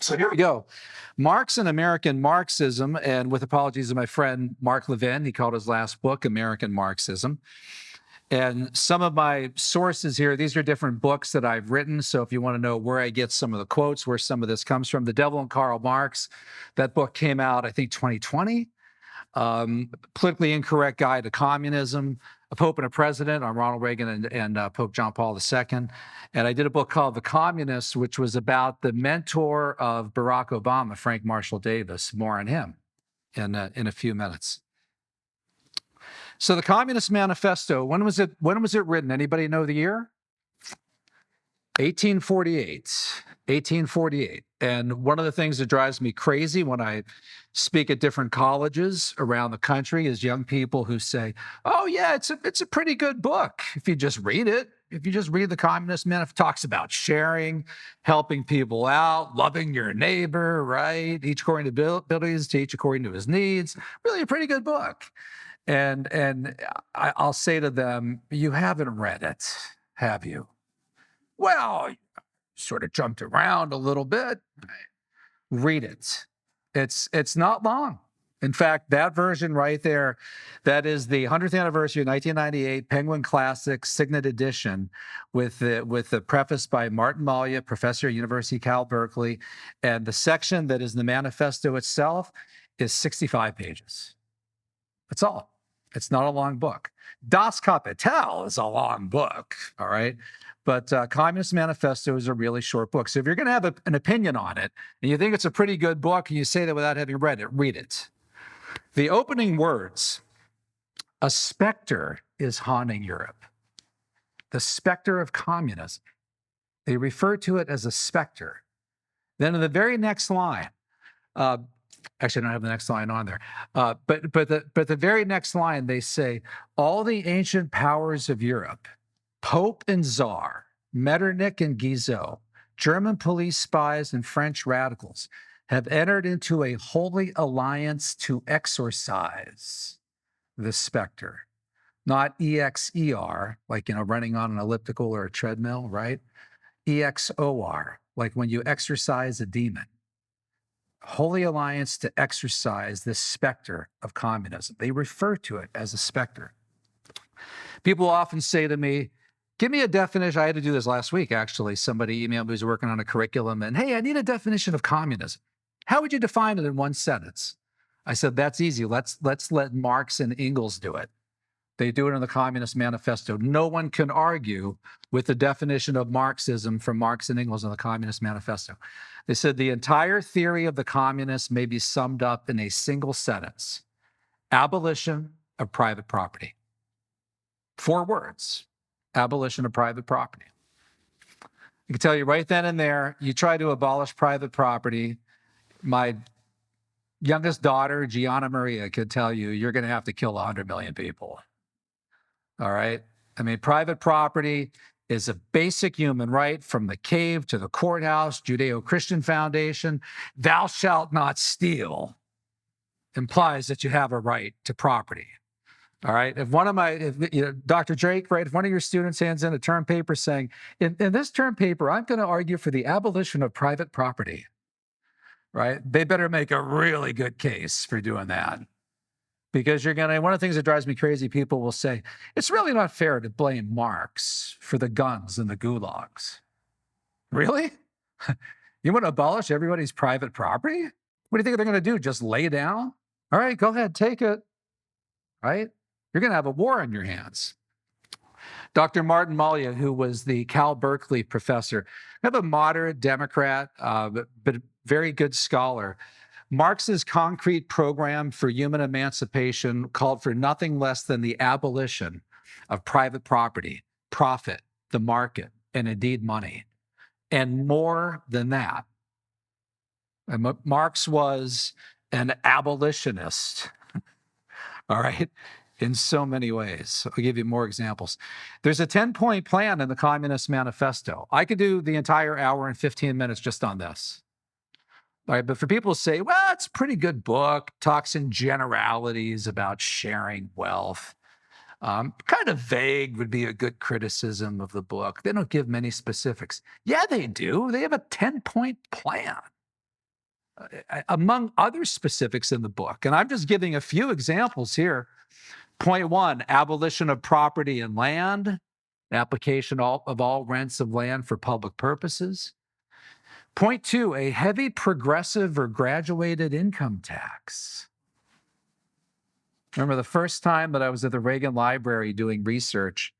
So here we go. Marx and American Marxism, and with apologies to my friend Mark Levin, he called his last book American Marxism. And some of my sources here, these are different books that I've written. So if you want to know where I get some of the quotes, where some of this comes from, The Devil and Karl Marx, that book came out, I think, 2020. Politically Incorrect Guide to Communism, A Pope and a President on Ronald Reagan and Pope John Paul II. And I did a book called The Communists, which was about the mentor of Barack Obama, Frank Marshall Davis. More on him in a few minutes. So the Communist Manifesto, when was it written? Anybody know the year? 1848. 1848. And one of the things that drives me crazy when I speak at different colleges around the country is young people who say, oh yeah, it's a pretty good book if you just read it. If you just read the Communist Manifesto, it talks about sharing, helping people out, loving your neighbor, right? Each according to abilities, to each according to his needs. Really a pretty good book. And I'll say to them, you haven't read it, have you? Well, sort of jumped around a little bit. Read it. It's not long. In fact, that version right there, that is the 100th anniversary of 1998 Penguin Classic Signet Edition with the preface by Martin Malya, professor at University of Cal Berkeley. And the section that is the manifesto itself is 65 pages. That's all. It's not a long book. Das Kapital is a long book, all right? But Communist Manifesto is a really short book. So if you're going to have an opinion on it, and you think it's a pretty good book, and you say that without having read it, read it. The opening words, a specter is haunting Europe. The specter of communism. They refer to it as a specter. Then in the very next line, actually, I don't have the next line on there. But the very next line, they say, all the ancient powers of Europe, Pope and Tsar, Metternich and Guizot, German police spies and French radicals have entered into a holy alliance to exorcise the specter. Not E-X-E-R, like, running on an elliptical or a treadmill, right? E-X-O-R, like when you exorcise a demon. Holy alliance to exorcise this specter of communism. They refer to it as a specter. People often say to me, give me a definition. I had to do this last week, actually. Somebody emailed me who's working on a curriculum and, hey, I need a definition of communism. How would you define it in one sentence? I said, that's easy. Let's let Marx and Engels do it. They do it in the Communist Manifesto. No one can argue with the definition of Marxism from Marx and Engels in the Communist Manifesto. They said the entire theory of the communists may be summed up in a single sentence: abolition of private property. 4 words: abolition of private property. I can tell you right then and there, you try to abolish private property, my youngest daughter, Gianna Maria, could tell you, you're going to have to kill 100 million people. All right? I mean, private property is a basic human right, from the cave to the courthouse, Judeo-Christian foundation. Thou shalt not steal implies that you have a right to property. All right? If Dr. Drake, right, if one of your students hands in a term paper saying, in this term paper, I'm going to argue for the abolition of private property, right? They better make a really good case for doing that. Because one of the things that drives me crazy, people will say, it's really not fair to blame Marx for the guns and the gulags. Really? You want to abolish everybody's private property? What do you think they're going to do? Just lay down? All right, go ahead, take it. Right? You're going to have a war on your hands. Dr. Martin Malya, who was the Cal Berkeley professor, kind of a moderate Democrat, but very good scholar. Marx's concrete program for human emancipation called for nothing less than the abolition of private property, profit, the market, and indeed money, and more than that. And Marx was an abolitionist, all right, in so many ways. I'll give you more examples. There's a 10-point plan in the Communist Manifesto. I could do the entire hour and 15 minutes just on this. All right, but for people to say, well, it's a pretty good book, talks in generalities about sharing wealth, kind of vague would be a good criticism of the book. They don't give many specifics. Yeah, they do. They have a 10-point plan. among other specifics in the book. And I'm just giving a few examples here. Point one, abolition of property and land, application of all rents of land for public purposes. Point two, a heavy progressive or graduated income tax. Remember the first time that I was at the Reagan Library doing research,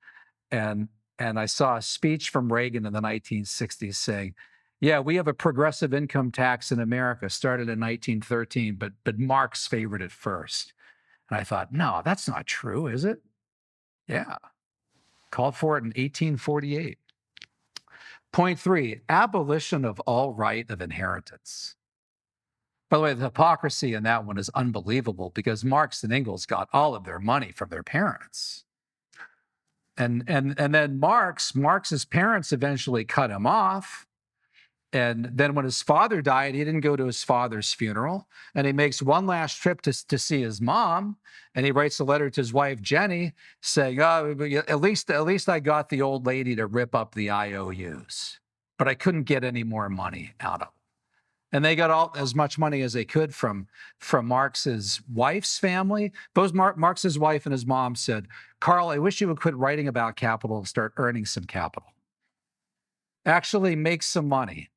and I saw a speech from Reagan in the 1960s saying, yeah, we have a progressive income tax in America, started in 1913, but Marx favored it first. And I thought, no, that's not true, is it? Yeah. Called for it in 1848. Point three, abolition of all right of inheritance. By the way, the hypocrisy in that one is unbelievable because Marx and Engels got all of their money from their parents. And then Marx's parents eventually cut him off. And then when his father died, he didn't go to his father's funeral. And he makes one last trip to see his mom. And he writes a letter to his wife, Jenny, saying, oh, at least I got the old lady to rip up the IOUs. But I couldn't get any more money out of them. And they got as much money as they could from Marx's wife's family. Both Marx's wife and his mom said, Carl, I wish you would quit writing about capital and start earning some capital. Actually make some money.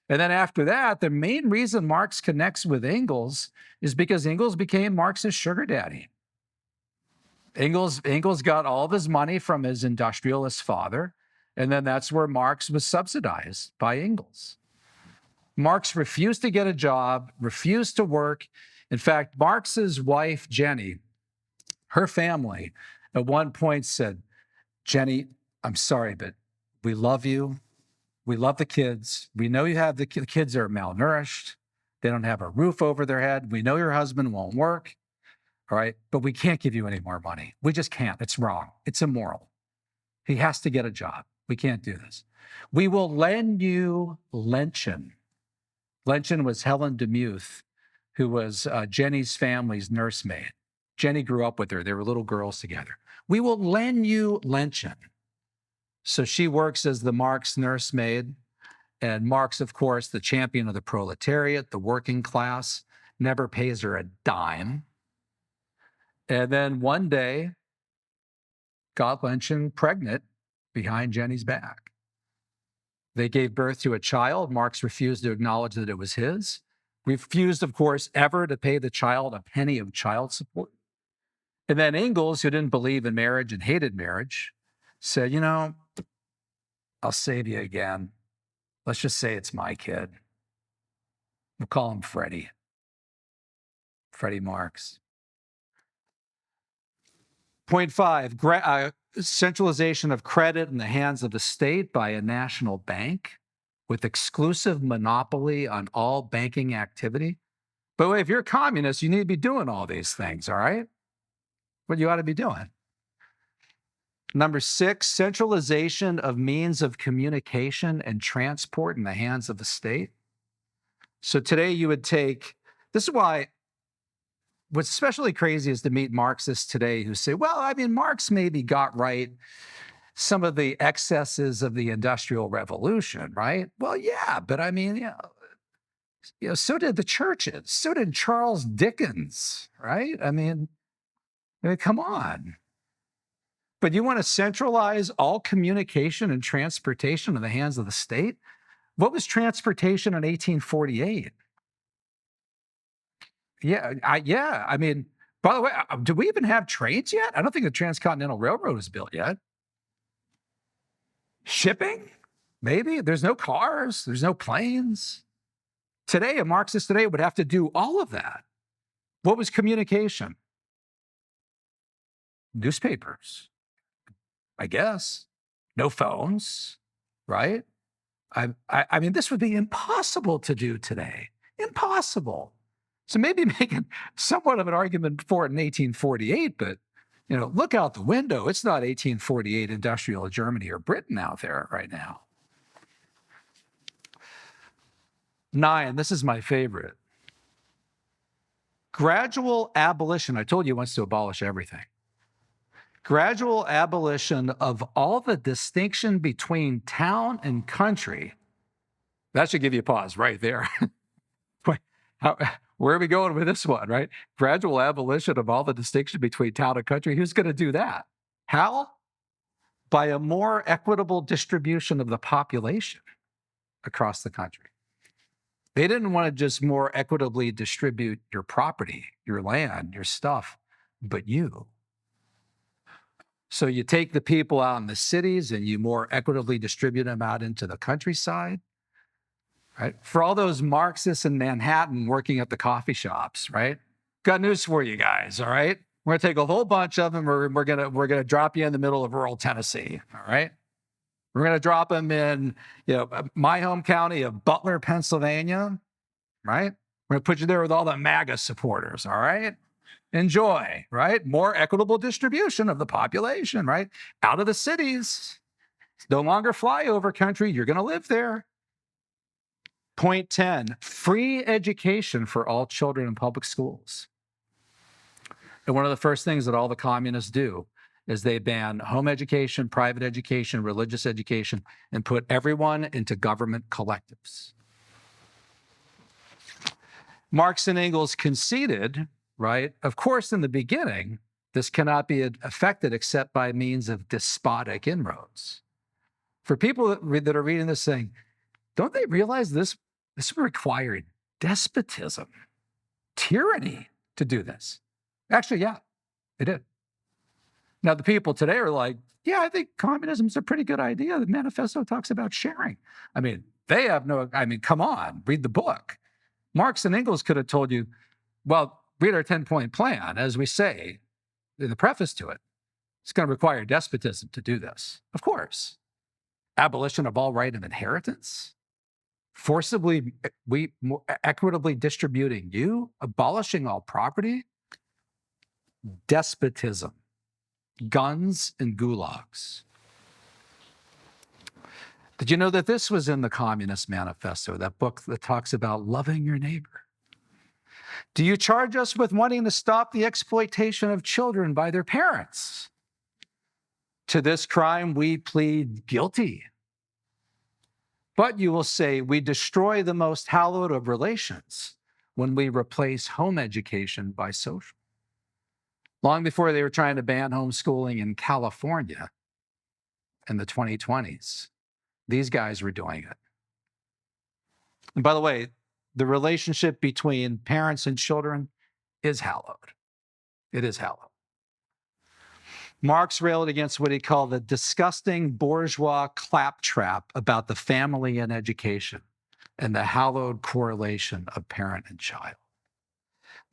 And then after that, the main reason Marx connects with Engels is because Engels became Marx's sugar daddy. Engels got all of his money from his industrialist father, and then that's where Marx was subsidized by Engels. Marx refused to get a job, refused to work. In fact, Marx's wife, Jenny, her family at one point said, Jenny, I'm sorry, but we love you. We love the kids. We know you have the kids are malnourished. They don't have a roof over their head. We know your husband won't work. All right. But we can't give you any more money. We just can't. It's wrong. It's immoral. He has to get a job. We can't do this. We will lend you Lenchen. Lenchen was Helen DeMuth, who was Jenny's family's nursemaid. Jenny grew up with her. They were little girls together. We will lend you Lenchen. So she works as the Marx nursemaid, and Marx, of course, the champion of the proletariat, the working class, never pays her a dime. And then one day, got Lenchen pregnant behind Jenny's back. They gave birth to a child. Marx refused to acknowledge that it was his. Refused, of course, ever to pay the child a penny of child support. And then Engels, who didn't believe in marriage and hated marriage, said, you know, I'll save you again. Let's just say it's my kid. We'll call him Freddie. Freddie Marx. Point five, centralization of credit in the hands of the state by a national bank with exclusive monopoly on all banking activity. But wait, if you're a communist, you need to be doing all these things, all right? What you ought to be doing. Number six, centralization of means of communication and transport in the hands of the state. So today you would take, this is why what's especially crazy is to meet Marxists today who say, well, I mean, Marx maybe got right some of the excesses of the Industrial Revolution, right? Well, yeah, but I mean, you know, so did the churches, so did Charles Dickens, right? I mean, come on. But you want to centralize all communication and transportation in the hands of the state? What was transportation in 1848? Yeah, I mean, by the way, do we even have trains yet? I don't think the Transcontinental Railroad was built yet. Shipping? Maybe. There's no cars. There's no planes. Today, a Marxist today would have to do all of that. What was communication? Newspapers, I guess. No phones, right? I mean, this would be impossible to do today. Impossible. So maybe making somewhat of an argument for it in 1848, but you know, look out the window. It's not 1848 industrial Germany or Britain out there right now. 9, this is my favorite. Gradual abolition. I told you he wants to abolish everything. Gradual abolition of all the distinction between town and country. That should give you a pause right there. How, where are we going with this one, right? Gradual abolition of all the distinction between town and country. Who's going to do that? How? By a more equitable distribution of the population across the country. They didn't want to just more equitably distribute your property, your land, your stuff, but you. So you take the people out in the cities and you more equitably distribute them out into the countryside, right? For all those Marxists in Manhattan working at the coffee shops, right? Got news for you guys, all right? We're going to take a whole bunch of them. We're going to drop you in the middle of rural Tennessee, all right? We're going to drop them in, my home county of Butler, Pennsylvania, right? We're going to put you there with all the MAGA supporters, all right? Enjoy, right? More equitable distribution of the population, right? Out of the cities. It's no longer flyover country. You're going to live there. Point 10, free education for all children in public schools. And one of the first things that all the communists do is they ban home education, private education, religious education, and put everyone into government collectives. Marx and Engels conceded, right? Of course, in the beginning, this cannot be effected except by means of despotic inroads. For people that are reading this saying, don't they realize this required despotism, tyranny to do this? Actually, yeah, it did. Now, the people today are like, yeah, I think communism's a pretty good idea. The manifesto talks about sharing. I mean, come on, read the book. Marx and Engels could have told you, well, read our 10-point plan, as we say in the preface to it. It's going to require despotism to do this. Of course. Abolition of all right of inheritance, forcibly, equitably distributing you, abolishing all property, despotism, guns and gulags. Did you know that this was in the Communist Manifesto, that book that talks about loving your neighbor? Do you charge us with wanting to stop the exploitation of children by their parents? To this crime, we plead guilty. But you will say, we destroy the most hallowed of relations when we replace home education by social. Long before they were trying to ban homeschooling in California in the 2020s, these guys were doing it. And by the way, the relationship between parents and children is hallowed. It is hallowed. Marx railed against what he called the disgusting bourgeois claptrap about the family and education and the hallowed correlation of parent and child.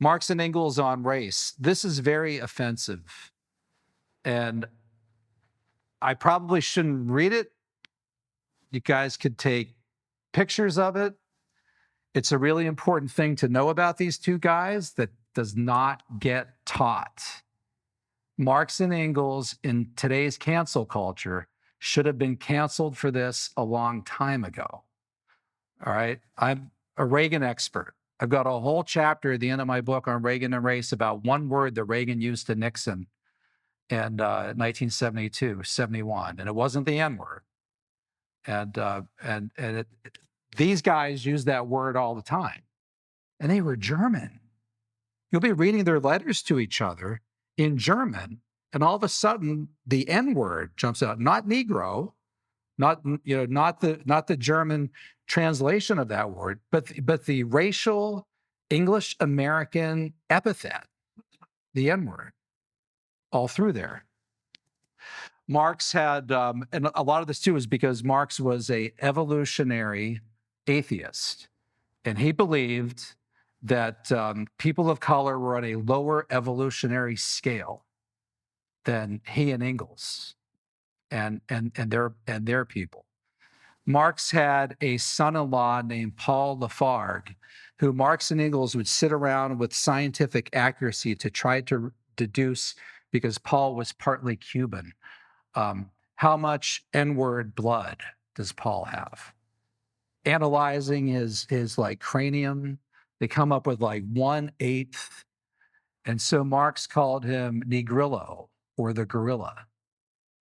Marx and Engels on race. This is very offensive. And I probably shouldn't read it. You guys could take pictures of it. It's a really important thing to know about these two guys that does not get taught. Marx and Engels in today's cancel culture should have been canceled for this a long time ago. All right. I'm a Reagan expert. I've got a whole chapter at the end of my book on Reagan and race about one word that Reagan used to Nixon in 1972, 71, and it wasn't the N word. These guys use that word all the time, and they were German. You'll be reading their letters to each other in German, and all of a sudden the N word jumps out. Not Negro, not the German translation of that word, but the racial English American epithet, the N word, all through there. Marx had, and a lot of this too is because Marx was a evolutionary atheist, and he believed that people of color were on a lower evolutionary scale than he and Engels and their people. Marx had a son-in-law named Paul Lafargue, who Marx and Engels would sit around with scientific accuracy to try to deduce, because Paul was partly Cuban, how much N-word blood does Paul have? Analyzing his like cranium, they come up with like 1/8. And so Marx called him Negrillo, or the gorilla.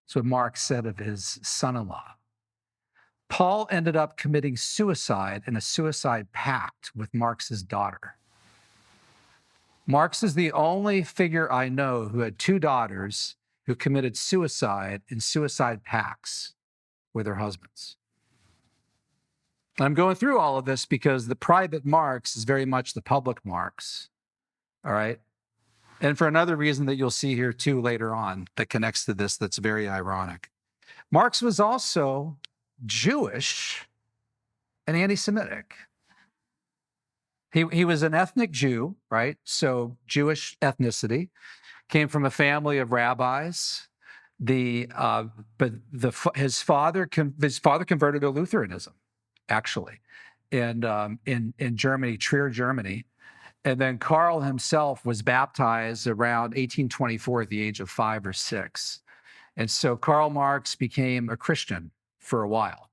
That's what Marx said of his son-in-law. Paul ended up committing suicide in a suicide pact with Marx's daughter. Marx is the only figure I know who had two daughters who committed suicide in suicide pacts with their husbands. And I'm going through all of this because the private Marx is very much the public Marx, all right? And for another reason that you'll see here too later on that connects to this that's very ironic. Marx was also Jewish and anti-Semitic. He was an ethnic Jew, right? So Jewish ethnicity, came from a family of rabbis. His father converted to Lutheranism, actually, in Germany, Trier, Germany. And then Karl himself was baptized around 1824 at the age of 5 or 6. And so Karl Marx became a Christian for a while.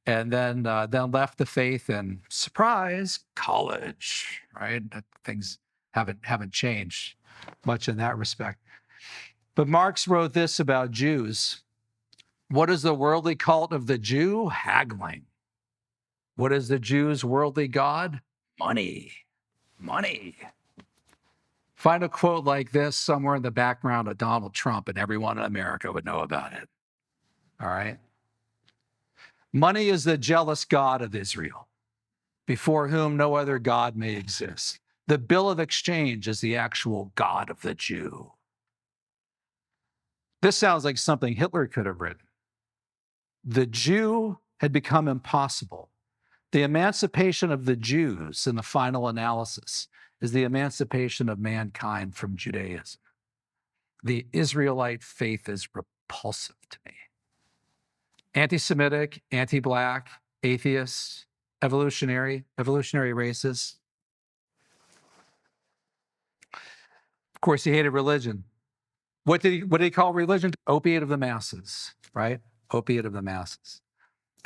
And then left the faith and, surprise, college, right? Things haven't changed much in that respect. But Marx wrote this about Jews. What is the worldly cult of the Jew? Haggling. What is the Jew's worldly god? Money. Money. Find a quote like this somewhere in the background of Donald Trump and everyone in America would know about it. All right? Money is the jealous god of Israel, before whom no other god may exist. The bill of exchange is the actual god of the Jew. This sounds like something Hitler could have written. The Jew had become impossible. The emancipation of the Jews, in the final analysis, is the emancipation of mankind from Judaism. The Israelite faith is repulsive to me. Anti-Semitic, anti-Black, atheist, evolutionary racist. Of course, he hated religion. What did he call religion? Opiate of the masses, right? Opiate of the masses.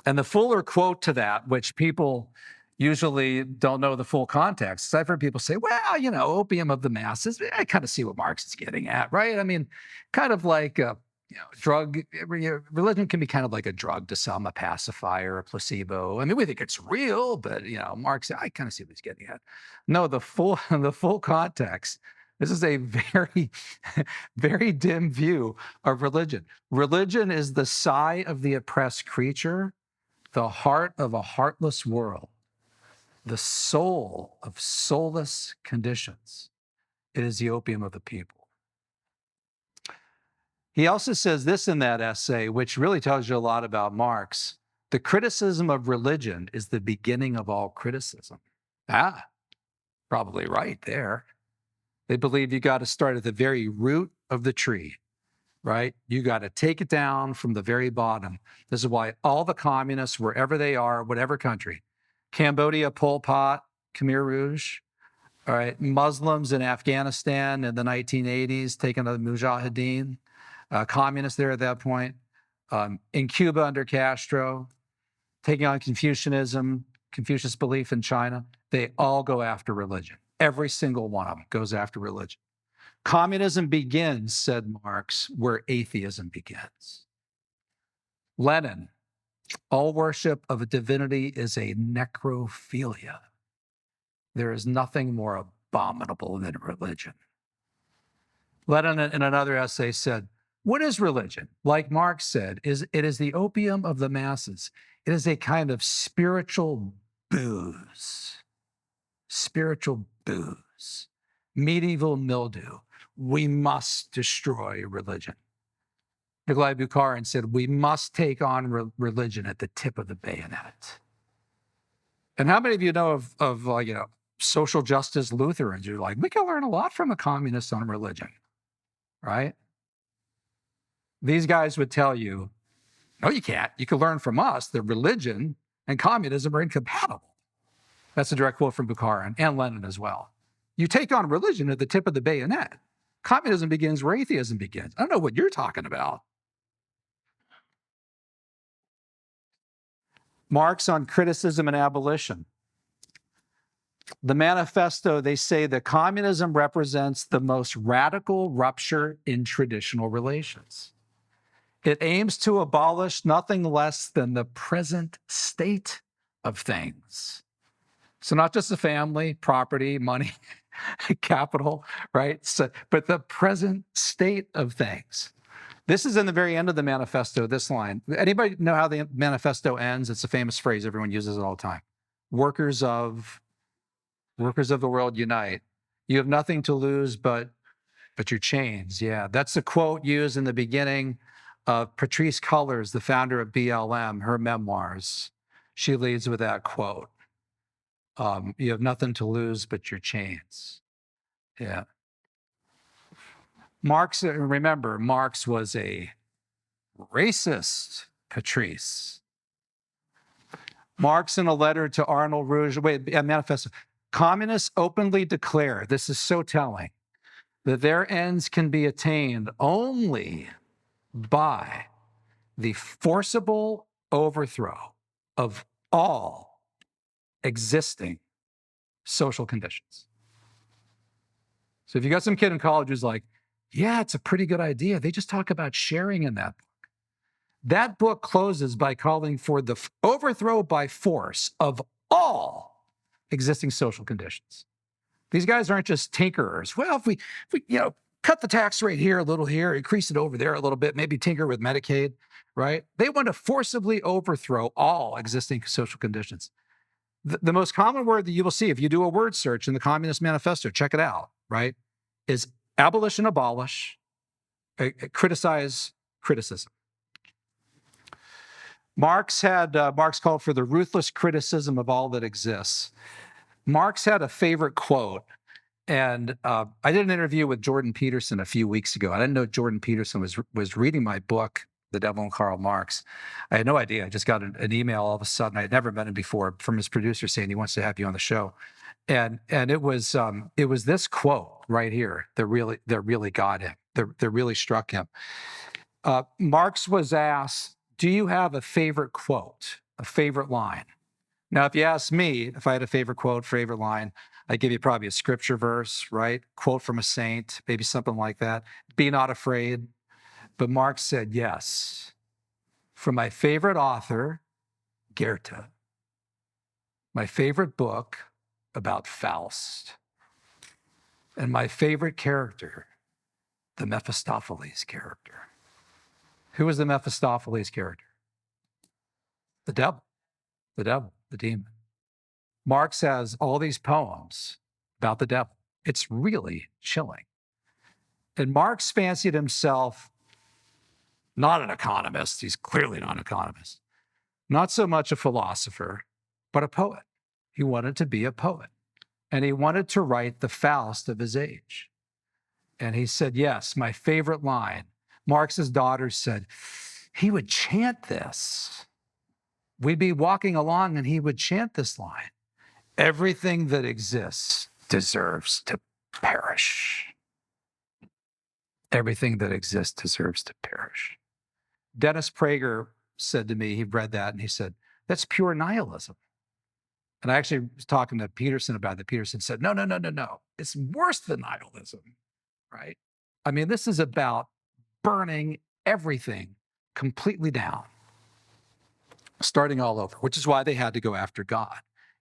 And the fuller quote to that, which people usually don't know the full context. I've heard people say, well, opium of the masses. I kind of see what Marx is getting at, right? I mean, kind of like drug, religion can be kind of like a drug to some, a pacifier, a placebo. I mean, we think it's real, but Marx, I kind of see what he's getting at. No, the full context. This is a very, very dim view of religion. Religion is the sigh of the oppressed creature, the heart of a heartless world, the soul of soulless conditions. It is the opium of the people. He also says this in that essay, which really tells you a lot about Marx. The criticism of religion is the beginning of all criticism. Probably right there. They believe you got to start at the very root of the tree, right? You got to take it down from the very bottom. This is why all the communists, wherever they are, whatever country, Cambodia, Pol Pot, Khmer Rouge, all right, Muslims in Afghanistan in the 1980s, taking the Mujahideen, communists there at that point, in Cuba under Castro, taking on Confucianism, Confucius belief in China, they all go after religion. Every single one of them goes after religion. Communism begins, said Marx, where atheism begins. Lenin, all worship of a divinity is a necrophilia. There is nothing more abominable than religion. Lenin, in another essay, said, what is religion? Like Marx said, it is the opium of the masses. It is a kind of spiritual booze. Spiritual booze. Medieval mildew. We must destroy religion. Nikolai Bukharin said, we must take on religion at the tip of the bayonet. And how many of you know of social justice Lutherans who are like, we can learn a lot from the communists on religion, right? These guys would tell you, no, you can't. You can learn from us that religion and communism are incompatible. That's a direct quote from Bukharin and Lenin as well. You take on religion at the tip of the bayonet. Communism begins where atheism begins. I don't know what you're talking about. Marx on criticism and abolition. The manifesto, they say that communism represents the most radical rupture in traditional relations. It aims to abolish nothing less than the present state of things. So not just the family, property, money, capital, right? So, but the present state of things. This is in the very end of the manifesto, this line. Anybody know how the manifesto ends? It's a famous phrase. Everyone uses it all the time. Workers of the world unite. You have nothing to lose but your chains. Yeah, that's the quote used in the beginning of Patrice Cullors, the founder of BLM, her memoirs. She leads with that quote. You have nothing to lose but your chains. Yeah. Marx, remember, Marx was a racist, Patrice. Marx, in a letter to Arnold Rouge, manifesto, communists openly declare, this is so telling, that their ends can be attained only by the forcible overthrow of all existing social conditions. So if you got some kid in college who's like, yeah, it's a pretty good idea. They just talk about sharing in that book. That book closes by calling for the overthrow by force of all existing social conditions. These guys aren't just tinkerers. Well, if we cut the tax rate here a little here, increase it over there a little bit, maybe tinker with Medicaid, right? They want to forcibly overthrow all existing social conditions. The most common word that you will see if you do a word search in the Communist Manifesto, check it out, right, is abolition, abolish, criticize, criticism. Marx called for the ruthless criticism of all that exists. Marx had a favorite quote, and I did an interview with Jordan Peterson a few weeks ago. I didn't know Jordan Peterson was reading my book, The Devil and Karl Marx. I had no idea. I just got an email all of a sudden. I had never met him before from his producer saying he wants to have you on the show, and it was this quote right here that really got him. That really struck him. Marx was asked, "Do you have a favorite quote, a favorite line?" Now, if you ask me if I had a favorite quote, favorite line, I'd give you probably a scripture verse, right? Quote from a saint, maybe something like that. Be not afraid. But Marx said, yes, from my favorite author, Goethe, my favorite book about Faust, and my favorite character, the Mephistopheles character. Who was the Mephistopheles character? The devil, the demon. Marx has all these poems about the devil. It's really chilling. And Marx fancied himself not an economist. He's clearly not an economist. Not so much a philosopher, but a poet. He wanted to be a poet. And he wanted to write the Faust of his age. And he said, yes, my favorite line. Marx's daughter said, he would chant this. We'd be walking along and he would chant this line. Everything that exists deserves to perish. Everything that exists deserves to perish. Dennis Prager said to me, he read that and he said, that's pure nihilism. And I actually was talking to Peterson about that. Peterson said, no. It's worse than nihilism, right? I mean, this is about burning everything completely down, starting all over, which is why they had to go after God.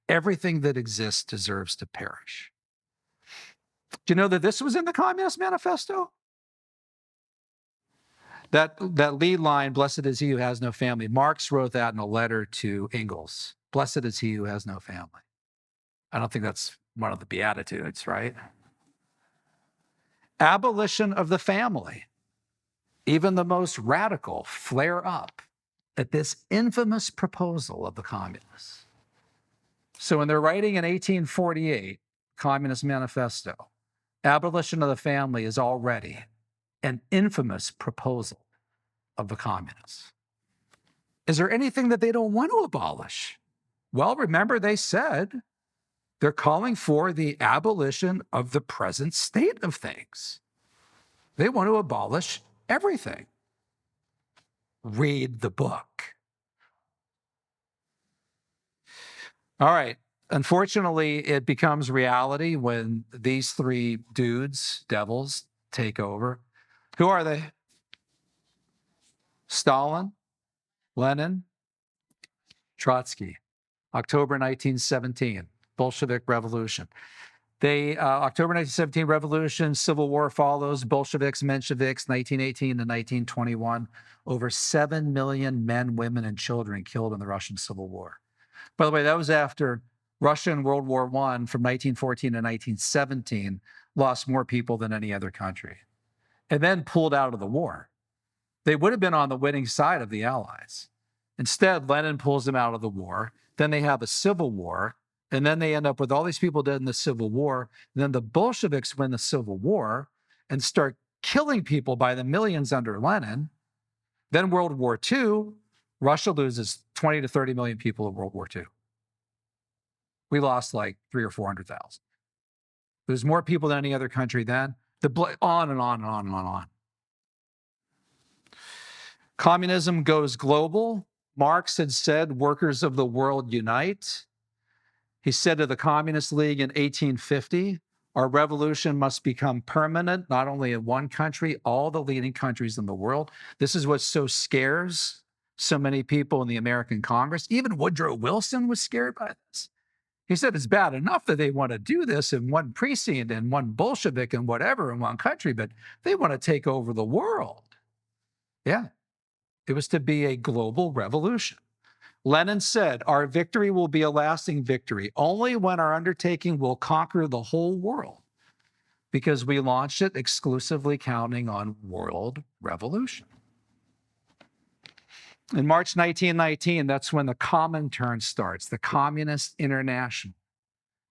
Everything that exists deserves to perish. Do you know that this was in the Communist Manifesto? That lead line, blessed is he who has no family, Marx wrote that in a letter to Engels. Blessed is he who has no family. I don't think that's one of the Beatitudes, right? Abolition of the family. Even the most radical flare up at this infamous proposal of the communists. So when they're writing in 1848, Communist Manifesto, abolition of the family is already an infamous proposal of the communists. Is there anything that they don't want to abolish? Well, remember they said they're calling for the abolition of the present state of things. They want to abolish everything. Read the book. All right. Unfortunately, it becomes reality when these three dudes, devils, take over. Who are they? Stalin, Lenin, Trotsky. October 1917, Bolshevik Revolution. October 1917 revolution, civil war follows, Bolsheviks, Mensheviks, 1918 to 1921. Over 7 million men, women, and children killed in the Russian Civil War. By the way, that was after Russia in World War I from 1914 to 1917 lost more people than any other country and then pulled out of the war. They would have been on the winning side of the Allies. Instead, Lenin pulls them out of the war. Then they have a civil war. And then they end up with all these people dead in the Civil War. And then the Bolsheviks win the Civil War and start killing people by the millions under Lenin. Then World War II, Russia loses 20 to 30 million people in World War II. We lost like 300,000 or 400,000. There's more people than any other country then. On and on and on and on. Communism goes global. Marx had said, workers of the world unite. He said to the Communist League in 1850, our revolution must become permanent, not only in one country, all the leading countries in the world. This is what so scares so many people in the American Congress. Even Woodrow Wilson was scared by this. He said it's bad enough that they want to do this in one precinct and one Bolshevik and whatever in one country, but they want to take over the world. Yeah, it was to be a global revolution. Lenin said, our victory will be a lasting victory only when our undertaking will conquer the whole world, because we launched it exclusively counting on world revolution. In March 1919, that's when the Comintern starts, the Communist International.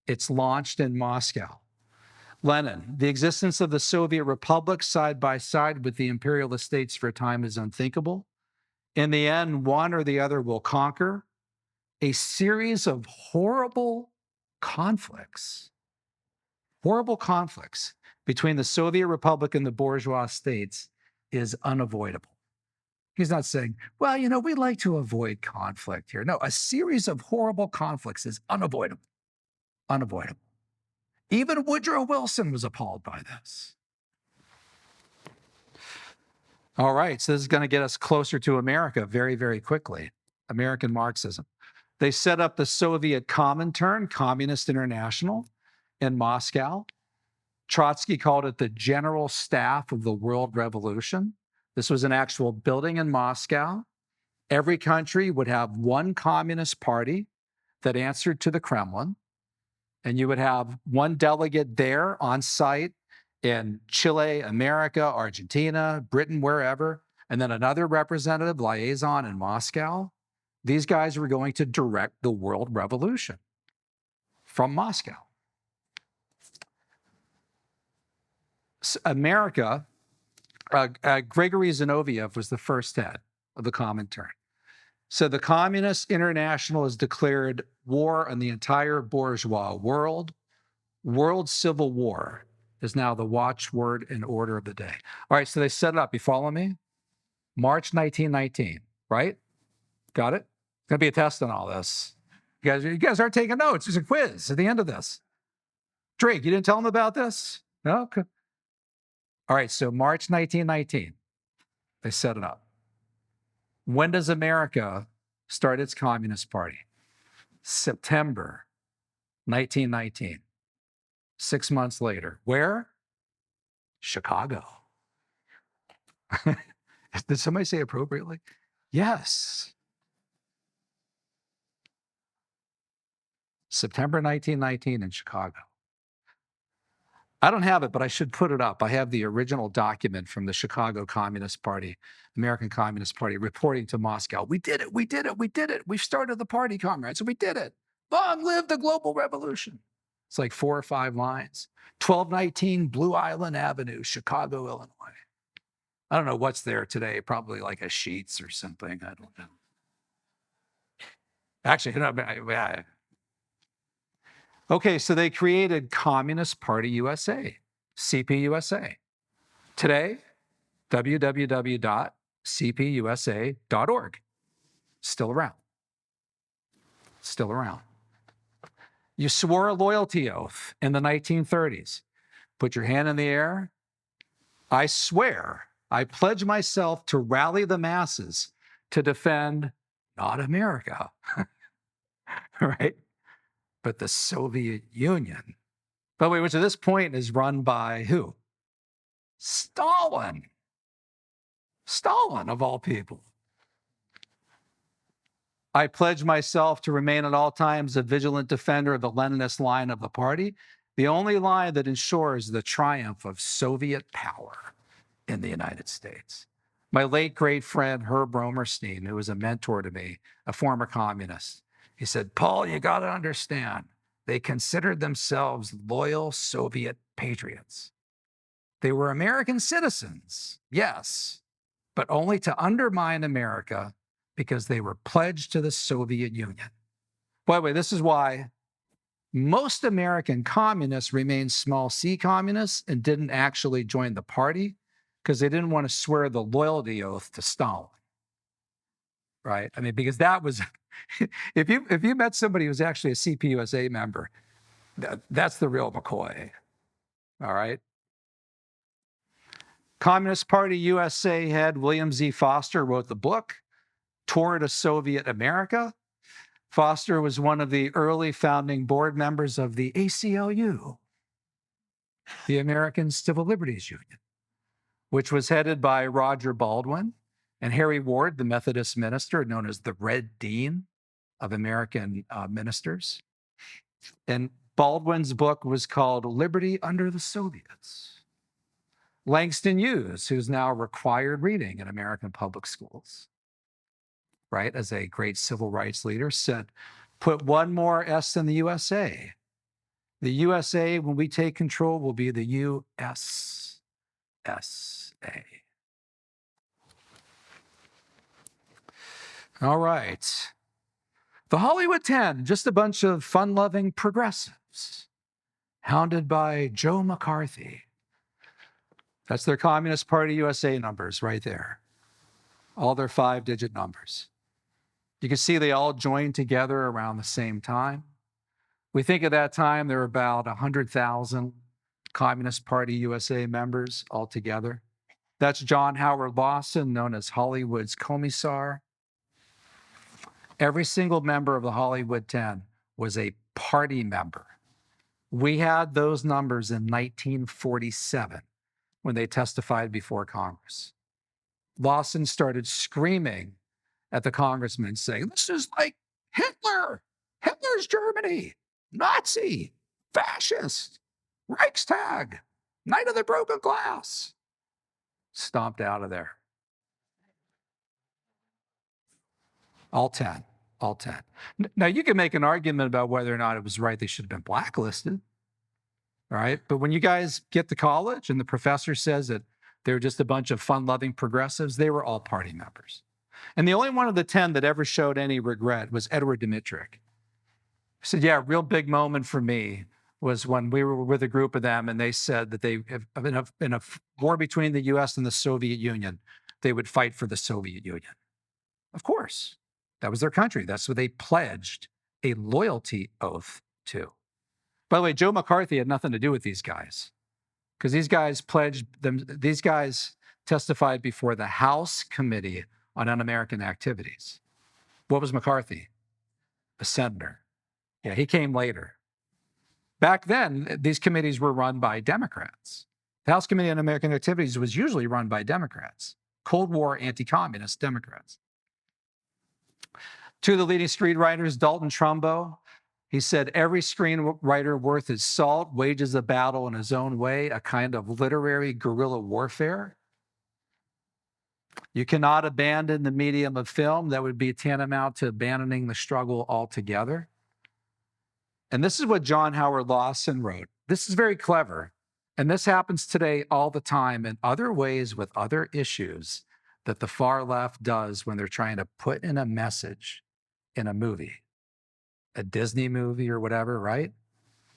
It's launched in Moscow. Lenin, the existence of the Soviet Republic side by side with the imperialist states for a time is unthinkable. In the end, one or the other will conquer. A series of horrible conflicts between the Soviet Republic and the bourgeois states is unavoidable. He's not saying, well, we'd like to avoid conflict here. No, a series of horrible conflicts is unavoidable. Unavoidable. Even Woodrow Wilson was appalled by this. All right, so this is going to get us closer to America very, very quickly. American Marxism. They set up the Soviet Comintern, Communist International, in Moscow. Trotsky called it the General Staff of the World Revolution. This was an actual building in Moscow. Every country would have one communist party that answered to the Kremlin, and you would have one delegate there on site in Chile, America, Argentina, Britain, wherever, and then another representative liaison in Moscow. These guys were going to direct the world revolution from Moscow. America, Gregory Zinoviev was the first head of the Comintern. So the Communist International has declared war on the entire bourgeois world. World Civil War is now the watchword and order of the day. All right, so they set it up. You follow me? March 1919, right? Got it? It's going to be a test on all this. You guys aren't taking notes. There's a quiz at the end of this. Drake, you didn't tell them about this? No? Okay. All right, so March 1919, they set it up. When does America start its Communist Party? September 1919. 6 months later. Where? Chicago. Did somebody say appropriately? Yes. September 1919 in Chicago. I don't have it, but I should put it up. I have the original document from the Chicago Communist Party, American Communist Party, reporting to Moscow. We did it, we did it, we did it. We've started the party, comrades, and we did it. Long live the global revolution. It's like 4 or 5 lines. 1219 Blue Island Avenue, Chicago, Illinois. I don't know what's there today, probably like a Sheetz or something. I don't know. Actually, okay, so they created Communist Party USA, CPUSA. Today, www.cpusa.org. Still around. Still around. You swore a loyalty oath in the 1930s. Put your hand in the air. I swear, I pledge myself to rally the masses to defend not America, right? But the Soviet Union By the way, which at this point is run by who? Stalin. Stalin, of all people. I pledge myself to remain at all times a vigilant defender of the Leninist line of the party, the only line that ensures the triumph of Soviet power in the United States. My late great friend Herb Romerstein, who was a mentor to me, a former communist, he said, Paul, you got to understand, they considered themselves loyal Soviet patriots. They were American citizens, yes, but only to undermine America because they were pledged to the Soviet Union. By the way, this is why most American communists remained small c communists and didn't actually join the party because they didn't want to swear the loyalty oath to Stalin, right? I mean, because that was, if you met somebody who was actually a CPUSA member, that's the real McCoy, all right? Communist Party USA head William Z. Foster wrote the book, Toward a Soviet America. Foster was one of the early founding board members of the ACLU, the American Civil Liberties Union, which was headed by Roger Baldwin and Harry Ward, the Methodist minister, known as the Red Dean of American ministers. And Baldwin's book was called Liberty Under the Soviets. Langston Hughes, who's now required reading in American public schools, right, as a great civil rights leader, said, put one more S in the USA. The USA, when we take control, will be the USSA. All right. The Hollywood 10, just a bunch of fun-loving progressives, hounded by Joe McCarthy. That's their Communist Party USA numbers right there. All their 5-digit numbers. You can see they all joined together around the same time. We think at that time there were about 100,000 Communist Party USA members altogether. That's John Howard Lawson, known as Hollywood's commissar. Every single member of the Hollywood 10 was a party member. We had those numbers in 1947 when they testified before Congress. Lawson started screaming at the congressman saying, this is like Hitler, Hitler's Germany, Nazi, fascist, Reichstag, Night of the Broken Glass. Stomped out of there. All 10. Now, you can make an argument about whether or not it was right they should have been blacklisted, all right? But when you guys get to college and the professor says that they're just a bunch of fun-loving progressives, they were all party members. And the only one of the 10 that ever showed any regret was Edward Dmytryk. He said, yeah, a real big moment for me was when we were with a group of them and they said that they, in a war between the US and the Soviet Union, they would fight for the Soviet Union. Of course, that was their country. That's what they pledged a loyalty oath to. By the way, Joe McCarthy had nothing to do with these guys because these guys testified before the House Committee on Un-American Activities. What was McCarthy? A senator. Yeah, he came later. Back then, these committees were run by Democrats. The House Committee on American Activities was usually run by Democrats, Cold War anti-communist Democrats. Two of the leading screenwriters, Dalton Trumbo, he said, every screenwriter worth his salt wages a battle in his own way, a kind of literary guerrilla warfare. You cannot abandon the medium of film. That would be tantamount to abandoning the struggle altogether. And this is what John Howard Lawson wrote. This is very clever. And this happens today all the time in other ways with other issues that the far left does when they're trying to put in a message in a movie, a Disney movie or whatever, right?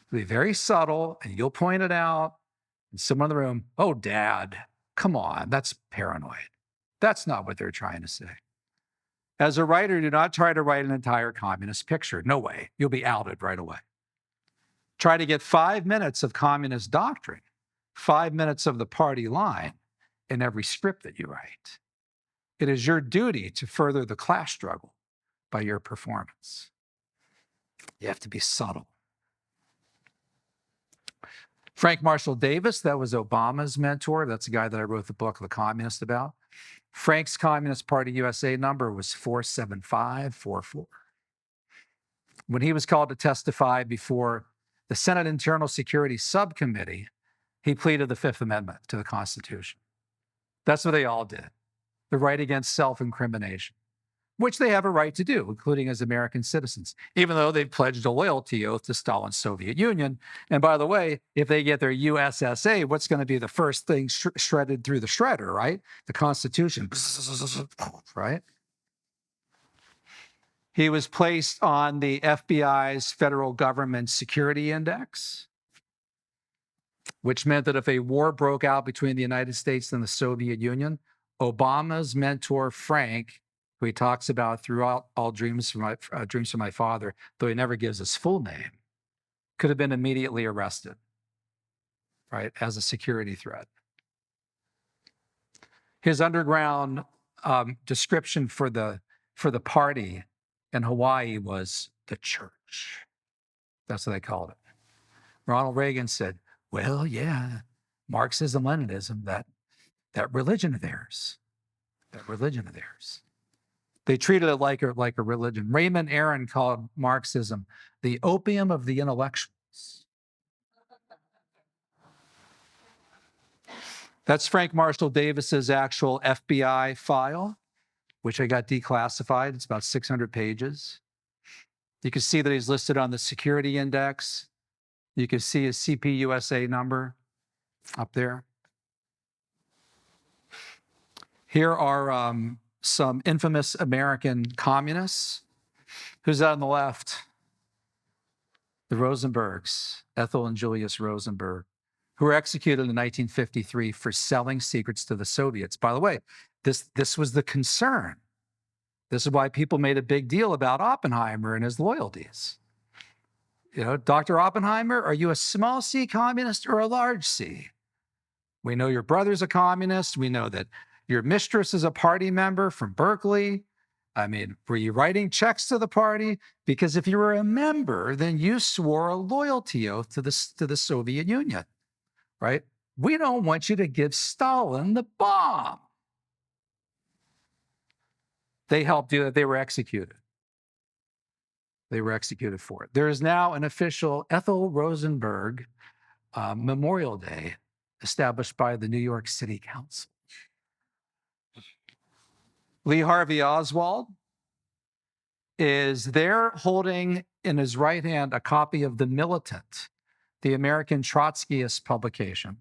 It'll be very subtle and you'll point it out and someone in the room, oh, Dad, come on, that's paranoid. That's not what they're trying to say. As a writer, do not try to write an entire communist picture. No way. You'll be outed right away. Try to get 5 minutes of communist doctrine, 5 minutes of the party line in every script that you write. It is your duty to further the class struggle by your performance. You have to be subtle. Frank Marshall Davis, that was Obama's mentor. That's the guy that I wrote the book, The Communist, about. Frank's Communist Party USA number was 47544. When he was called to testify before the Senate Internal Security Subcommittee, he pleaded the Fifth Amendment to the Constitution. That's what they all did. The right against self-incrimination, which they have a right to do, including as American citizens, even though they've pledged a loyalty oath to Stalin's Soviet Union. And by the way, if they get their USSA, what's going to be the first thing shredded through the shredder, right? The Constitution, right? He was placed on the FBI's Federal Government Security Index, which meant that if a war broke out between the United States and the Soviet Union, Obama's mentor, Frank, who he talks about throughout all Dreams from My Father, though he never gives his full name, could have been immediately arrested, right, as a security threat. His underground description for the party in Hawaii was the church. That's what they called it. Ronald Reagan said, well, yeah, Marxism, Leninism, that religion of theirs, They treated it like a religion. Raymond Aron called Marxism the opium of the intellectuals. That's Frank Marshall Davis's actual FBI file, which I got declassified. It's about 600 pages. You can see that he's listed on the security index. You can see his CPUSA number up there. Here are some infamous American communists. Who's on the left? The Rosenbergs, Ethel and Julius Rosenberg, who were executed in 1953 for selling secrets to the Soviets. By the way, this was the concern. This is why people made a big deal about Oppenheimer and his loyalties. You know, Dr. Oppenheimer, are you a small C communist or a large C? We know your brother's a communist. We know that your mistress is a party member from Berkeley. I mean, were you writing checks to the party? Because if you were a member, then you swore a loyalty oath to the Soviet Union, right? We don't want you to give Stalin the bomb. They helped do that. They were executed. They were executed for it. There is now an official Ethel Rosenberg Memorial Day established by the New York City Council. Lee Harvey Oswald is there holding in his right hand a copy of The Militant, the American Trotskyist publication.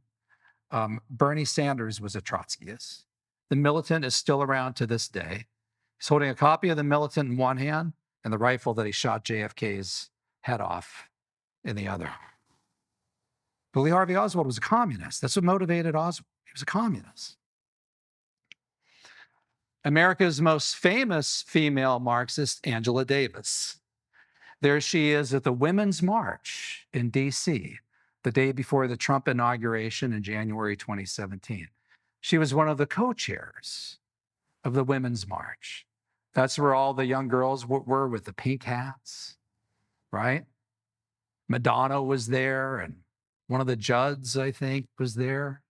Bernie Sanders was a Trotskyist. The Militant is still around to this day. He's holding a copy of The Militant in one hand and the rifle that he shot JFK's head off in the other. But Lee Harvey Oswald was a communist. That's what motivated Oswald. He was a communist. America's most famous female Marxist, Angela Davis. There she is at the Women's March in D.C., the day before the Trump inauguration in January 2017. She was one of the co-chairs of the Women's March. That's where all the young girls were with the pink hats, right? Madonna was there, and one of the Judds, I think, was there.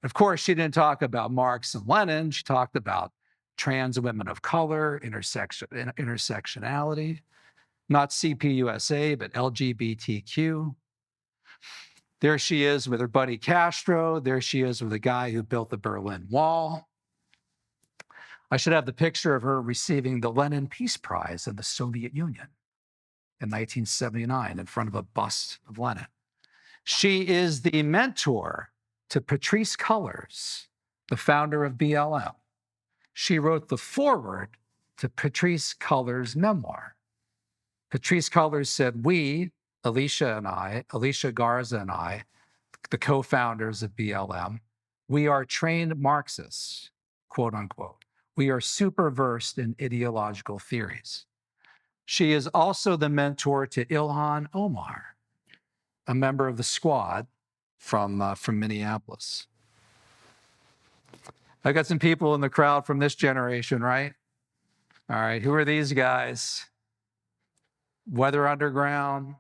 Of course, she didn't talk about Marx and Lenin. She talked about trans women of color, intersectionality, not CPUSA, but LGBTQ. There she is with her buddy Castro. There she is with the guy who built the Berlin Wall. I should have the picture of her receiving the Lenin Peace Prize in the Soviet Union in 1979 in front of a bust of Lenin. She is the mentor to Patrisse Cullors, the founder of BLM. She wrote the foreword to Patrisse Cullors' memoir. Patrisse Cullors said, we, Alicia Garza and I, the co-founders of BLM, we are trained Marxists, quote unquote. We are super versed in ideological theories. She is also the mentor to Ilhan Omar, a member of the squad from Minneapolis. I got some people in the crowd from this generation, right? All right, who are these guys? Weather Underground,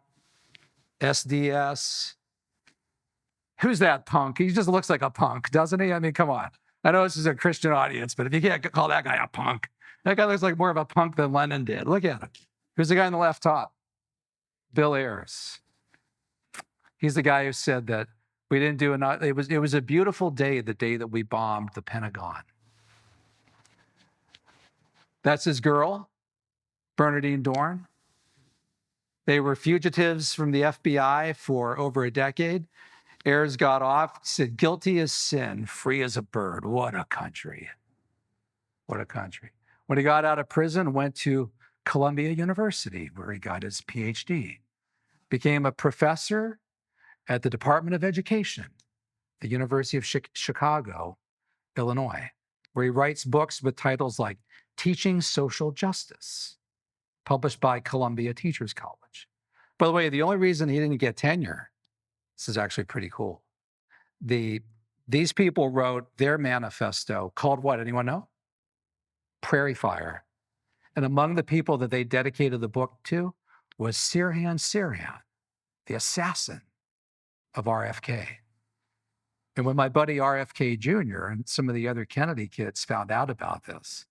SDS. Who's that punk? He just looks like a punk, doesn't he? I mean, come on. I know this is a Christian audience, but if you can't call that guy a punk, that guy looks like more of a punk than Lenin did. Look at him. Who's the guy in the left top? Bill Ayers. He's the guy who said that we didn't do enough. It was a beautiful day, the day that we bombed the Pentagon. That's his girl, Bernardine Dorn. They were fugitives from the FBI for over a decade. Ayers got off, said, guilty as sin, free as a bird. What a country. What a country. When he got out of prison, went to Columbia University, where he got his PhD. Became a professor at the Department of Education, the University of Chicago, Illinois, where he writes books with titles like Teaching Social Justice, published by Columbia Teachers College. By the way, the only reason he didn't get tenure, this is actually pretty cool. These people wrote their manifesto called what? Anyone know? Prairie Fire. And among the people that they dedicated the book to was Sirhan, the assassin of RFK. And when my buddy RFK Jr. and some of the other Kennedy kids found out about this,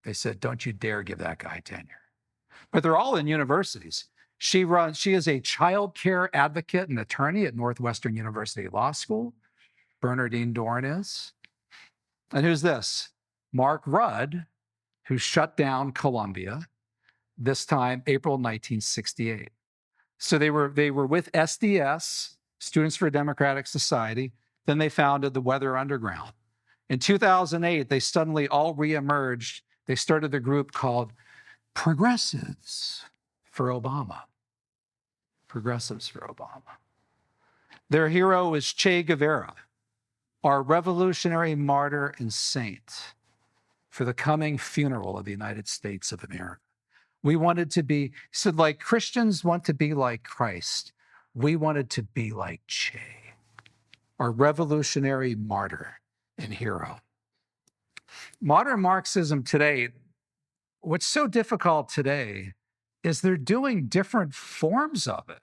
they said, don't you dare give that guy tenure. But they're all in universities. She is a child care advocate and attorney at Northwestern University Law School. Bernardine Dorn is. And who's this? Mark Rudd, who shut down Columbia, this time, April 1968. So they were with SDS, Students for a Democratic Society. Then they founded the Weather Underground. In 2008, they suddenly all reemerged. They started a group called Progressives for Obama. Progressives for Obama. Their hero is Che Guevara, our revolutionary martyr and saint for the coming funeral of the United States of America. We wanted to be, so like Christians want to be like Christ, we wanted to be like Che, our revolutionary martyr and hero. Modern Marxism today, what's so difficult today is they're doing different forms of it.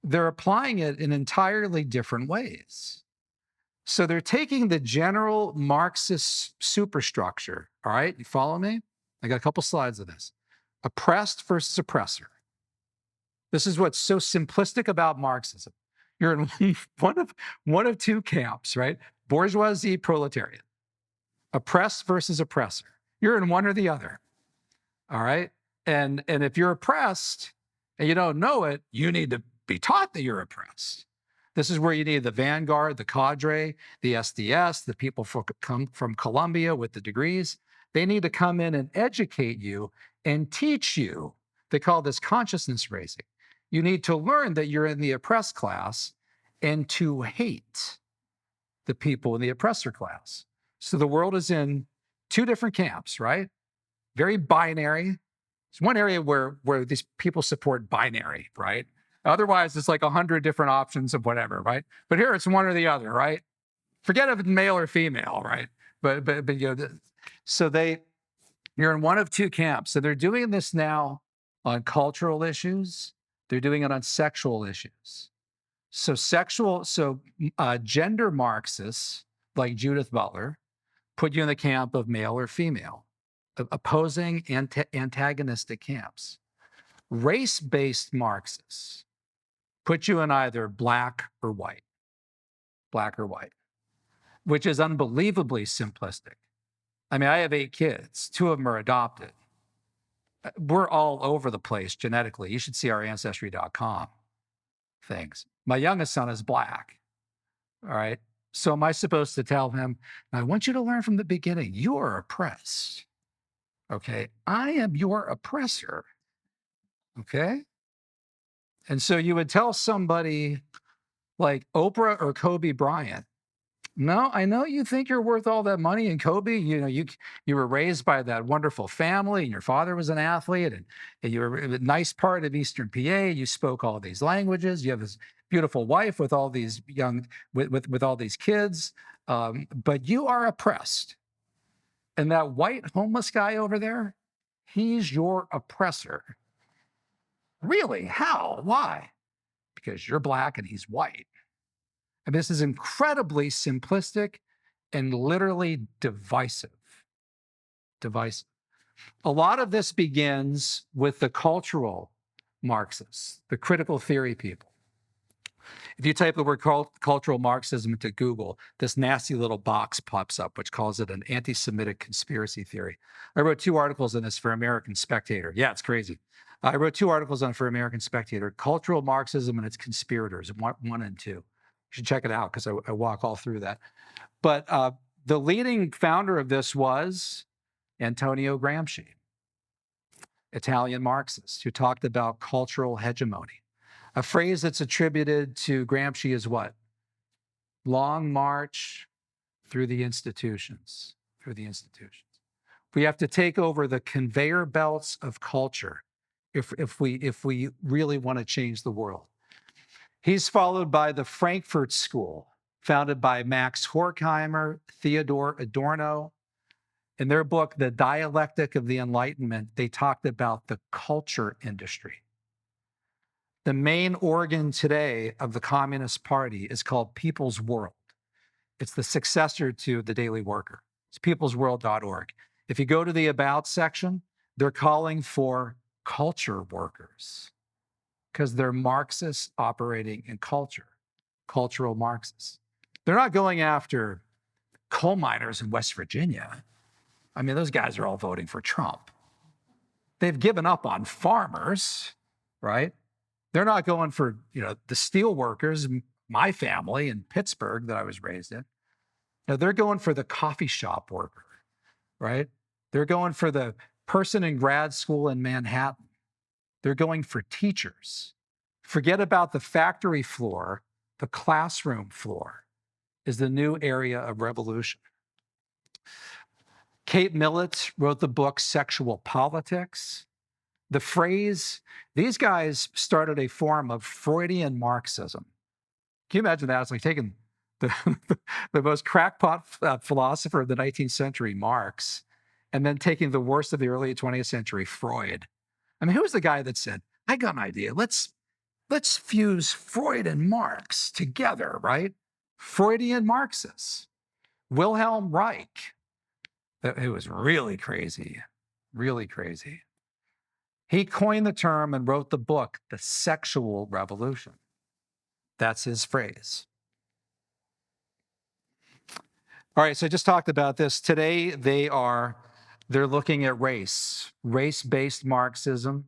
They're applying it in entirely different ways. So they're taking the general Marxist superstructure, all right? You follow me? I got a couple slides of this. Oppressed versus oppressor. This is what's so simplistic about Marxism. You're in one of two camps, right? Bourgeoisie, proletariat. Oppressed versus oppressor. You're in one or the other, all right? And if you're oppressed and you don't know it, you need to be taught that you're oppressed. This is where you need the vanguard, the cadre, the SDS, the people come from Columbia with the degrees. They need to come in and educate you and teach you. They call this consciousness raising. You need to learn that you're in the oppressed class and to hate the people in the oppressor class. So the world is in two different camps, right? Very binary. It's one area where these people support binary, right? Otherwise, it's like 100 different options of whatever, right? But here it's one or the other, right? Forget if it's male or female, right? But you know, so you're in one of two camps. So they're doing this now on cultural issues. They're doing it on sexual issues. So gender Marxists like Judith Butler put you in the camp of male or female, opposing antagonistic camps. Race-based Marxists put you in either black or white, which is unbelievably simplistic. I mean, I have 8 kids. 2 of them are adopted. We're all over the place genetically. You should see our Ancestry.com things. My youngest son is black, all right? So am I supposed to tell him, I want you to learn from the beginning, you are oppressed, okay? I am your oppressor, okay? And so you would tell somebody like Oprah or Kobe Bryant, no, I know you think you're worth all that money. And Kobe, you know, you were raised by that wonderful family, and your father was an athlete, and you were a nice part of Eastern PA. You spoke all these languages. You have this beautiful wife with all these with all these kids, but you are oppressed. And that white homeless guy over there, he's your oppressor. Really? How? Why? because you're black and he's white. And this is incredibly simplistic and literally divisive. Divisive. A lot of this begins with the cultural Marxists, the critical theory people. If you type the word cultural Marxism into Google, this nasty little box pops up, which calls it an anti-Semitic conspiracy theory. I wrote 2 articles on this for American Spectator. Yeah, it's crazy. I wrote 2 articles on it for American Spectator, Cultural Marxism and Its Conspirators, 1 and 2. You should check it out because I walk all through that. But the leading founder of this was Antonio Gramsci, Italian Marxist, who talked about cultural hegemony. A phrase that's attributed to Gramsci is what? Long march through the institutions, We have to take over the conveyor belts of culture if we really want to change the world. He's followed by the Frankfurt School, founded by Max Horkheimer, Theodor Adorno. In their book, The Dialectic of the Enlightenment, they talked about the culture industry. The main organ today of the Communist Party is called People's World. It's the successor to the Daily Worker. It's peoplesworld.org. If you go to the About section, they're calling for culture workers because they're Marxists operating in culture, cultural Marxists. They're not going after coal miners in West Virginia. I mean, those guys are all voting for Trump. They've given up on farmers, right? They're not going for, the steel workers, my family in Pittsburgh that I was raised in. They're going for the coffee shop worker, right? They're going for the person in grad school in Manhattan. They're going for teachers. Forget about the factory floor. The classroom floor is the new area of revolution. Kate Millett wrote the book Sexual Politics. The phrase, these guys started a form of Freudian Marxism. Can you imagine that? It's like taking the most crackpot philosopher of the 19th century, Marx, and then taking the worst of the early 20th century, Freud. I mean, who was the guy that said, I got an idea. Let's fuse Freud and Marx together, right? Freudian Marxists. Wilhelm Reich. It was really crazy, really crazy. He coined the term and wrote the book, The Sexual Revolution. That's his phrase. All right, so I just talked about this. Today, they're looking at race-based Marxism,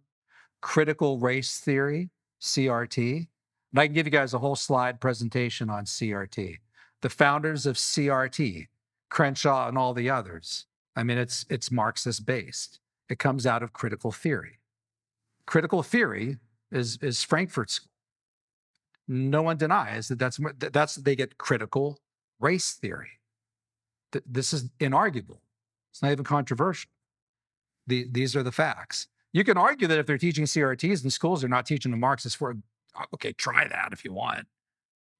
critical race theory, CRT. And I can give you guys a whole slide presentation on CRT. The founders of CRT, Crenshaw and all the others, I mean, it's Marxist-based. It comes out of critical theory. Critical theory is Frankfurt School. No one denies that they get critical race theory. This is inarguable. It's not even controversial. These are the facts. You can argue that if they're teaching CRTs in schools, they're not teaching the Marxist for. Okay, try that if you want.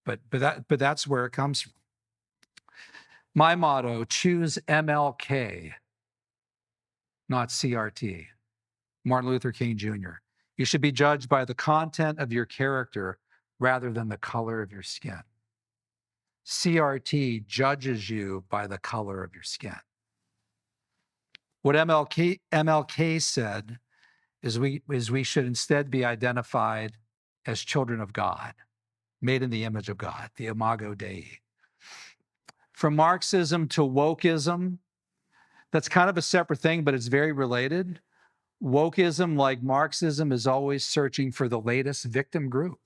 But that's where it comes from. My motto: choose MLK, not CRT. Martin Luther King Jr. You should be judged by the content of your character rather than the color of your skin. CRT judges you by the color of your skin. What MLK said is we should instead be identified as children of God, made in the image of God, the Imago Dei. From Marxism to wokeism, that's kind of a separate thing, but it's very related. Wokeism, like Marxism, is always searching for the latest victim group.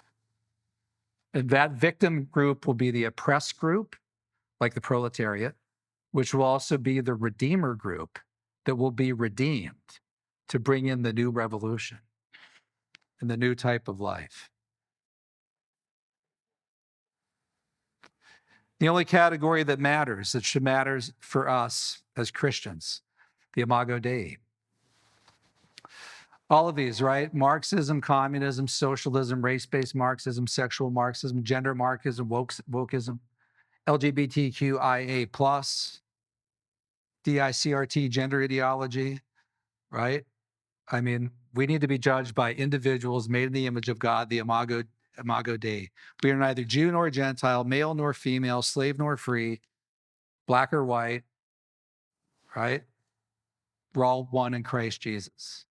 And that victim group will be the oppressed group, like the proletariat, which will also be the redeemer group that will be redeemed to bring in the new revolution and the new type of life. The only category that should matter for us as Christians, the Imago Dei. All of these, right? Marxism, communism, socialism, race-based Marxism, sexual Marxism, gender Marxism, wokeism, LGBTQIA+, DICRT, gender ideology, right? I mean, we need to be judged by individuals made in the image of God, the Imago imago Dei. We are neither Jew nor Gentile, male nor female, slave nor free, black or white, right? We're all one in Christ Jesus.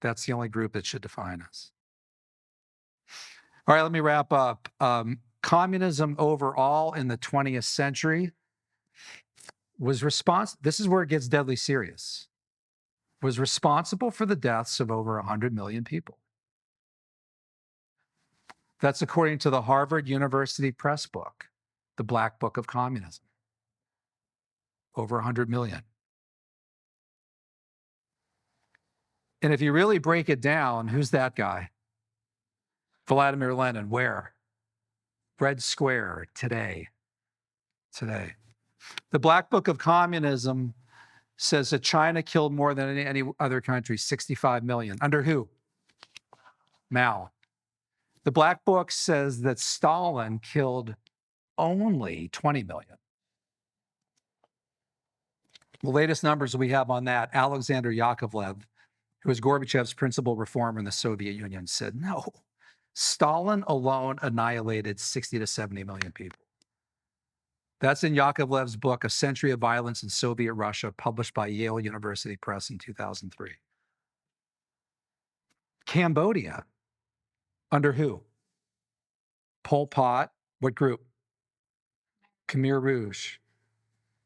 That's the only group that should define us. All right, let me wrap up. Communism overall in the 20th century was this is where it gets deadly serious, was responsible for the deaths of over 100 million people. That's according to the Harvard University Press book, the Black Book of Communism. Over 100 million. And if you really break it down, who's that guy? Vladimir Lenin. Where? Red Square, today. Today. The Black Book of Communism says that China killed more than any other country, 65 million. Under who? Mao. The Black Book says that Stalin killed only 20 million. The latest numbers we have on that, Alexander Yakovlev, who was Gorbachev's principal reformer in the Soviet Union, said, no, Stalin alone annihilated 60 to 70 million people. That's in Yakovlev's book, A Century of Violence in Soviet Russia, published by Yale University Press in 2003. Cambodia, under who? Pol Pot. What group? Khmer Rouge.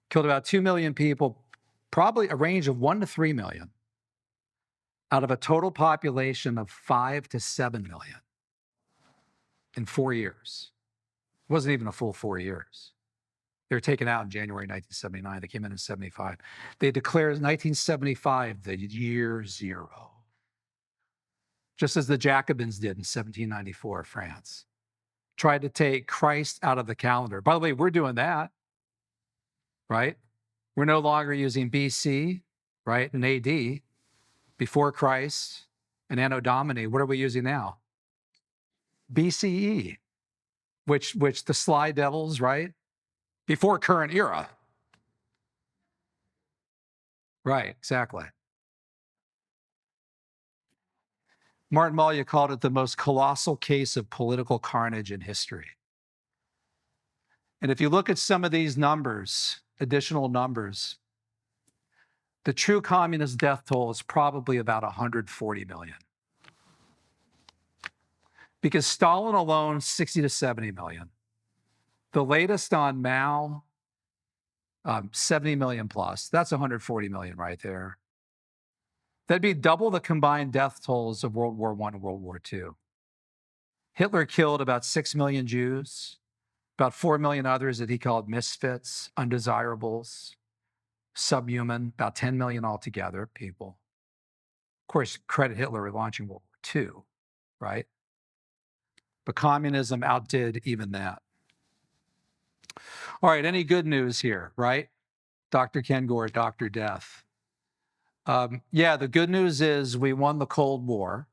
Killed about 2 million people, probably a range of 1 to 3 million, out of a total population of 5 to 7 million in 4 years. It wasn't even a full 4 years. They were taken out in January 1979. They came in 75. They declared 1975 the year zero, just as the Jacobins did in 1794, France. Tried to take Christ out of the calendar. By the way, we're doing that, right? We're no longer using BC, right, and AD, before Christ, and Anno Domini. What are we using now? BCE, which the sly devils, right? Before current era. Right, exactly. Martin Malya called it the most colossal case of political carnage in history. And if you look at some of these numbers, additional numbers, the true communist death toll is probably about 140 million. Because Stalin alone, 60 to 70 million. The latest on Mao, 70 million plus. That's 140 million right there. That'd be double the combined death tolls of World War I and World War II. Hitler killed about 6 million Jews, about 4 million others that he called misfits, undesirables, subhuman, about 10 million altogether people. Of course, credit Hitler for launching World War II, right? But communism outdid even that. All right, any good news here, right? Dr. Kengor, Dr. Death. Yeah, the good news is we won the Cold War.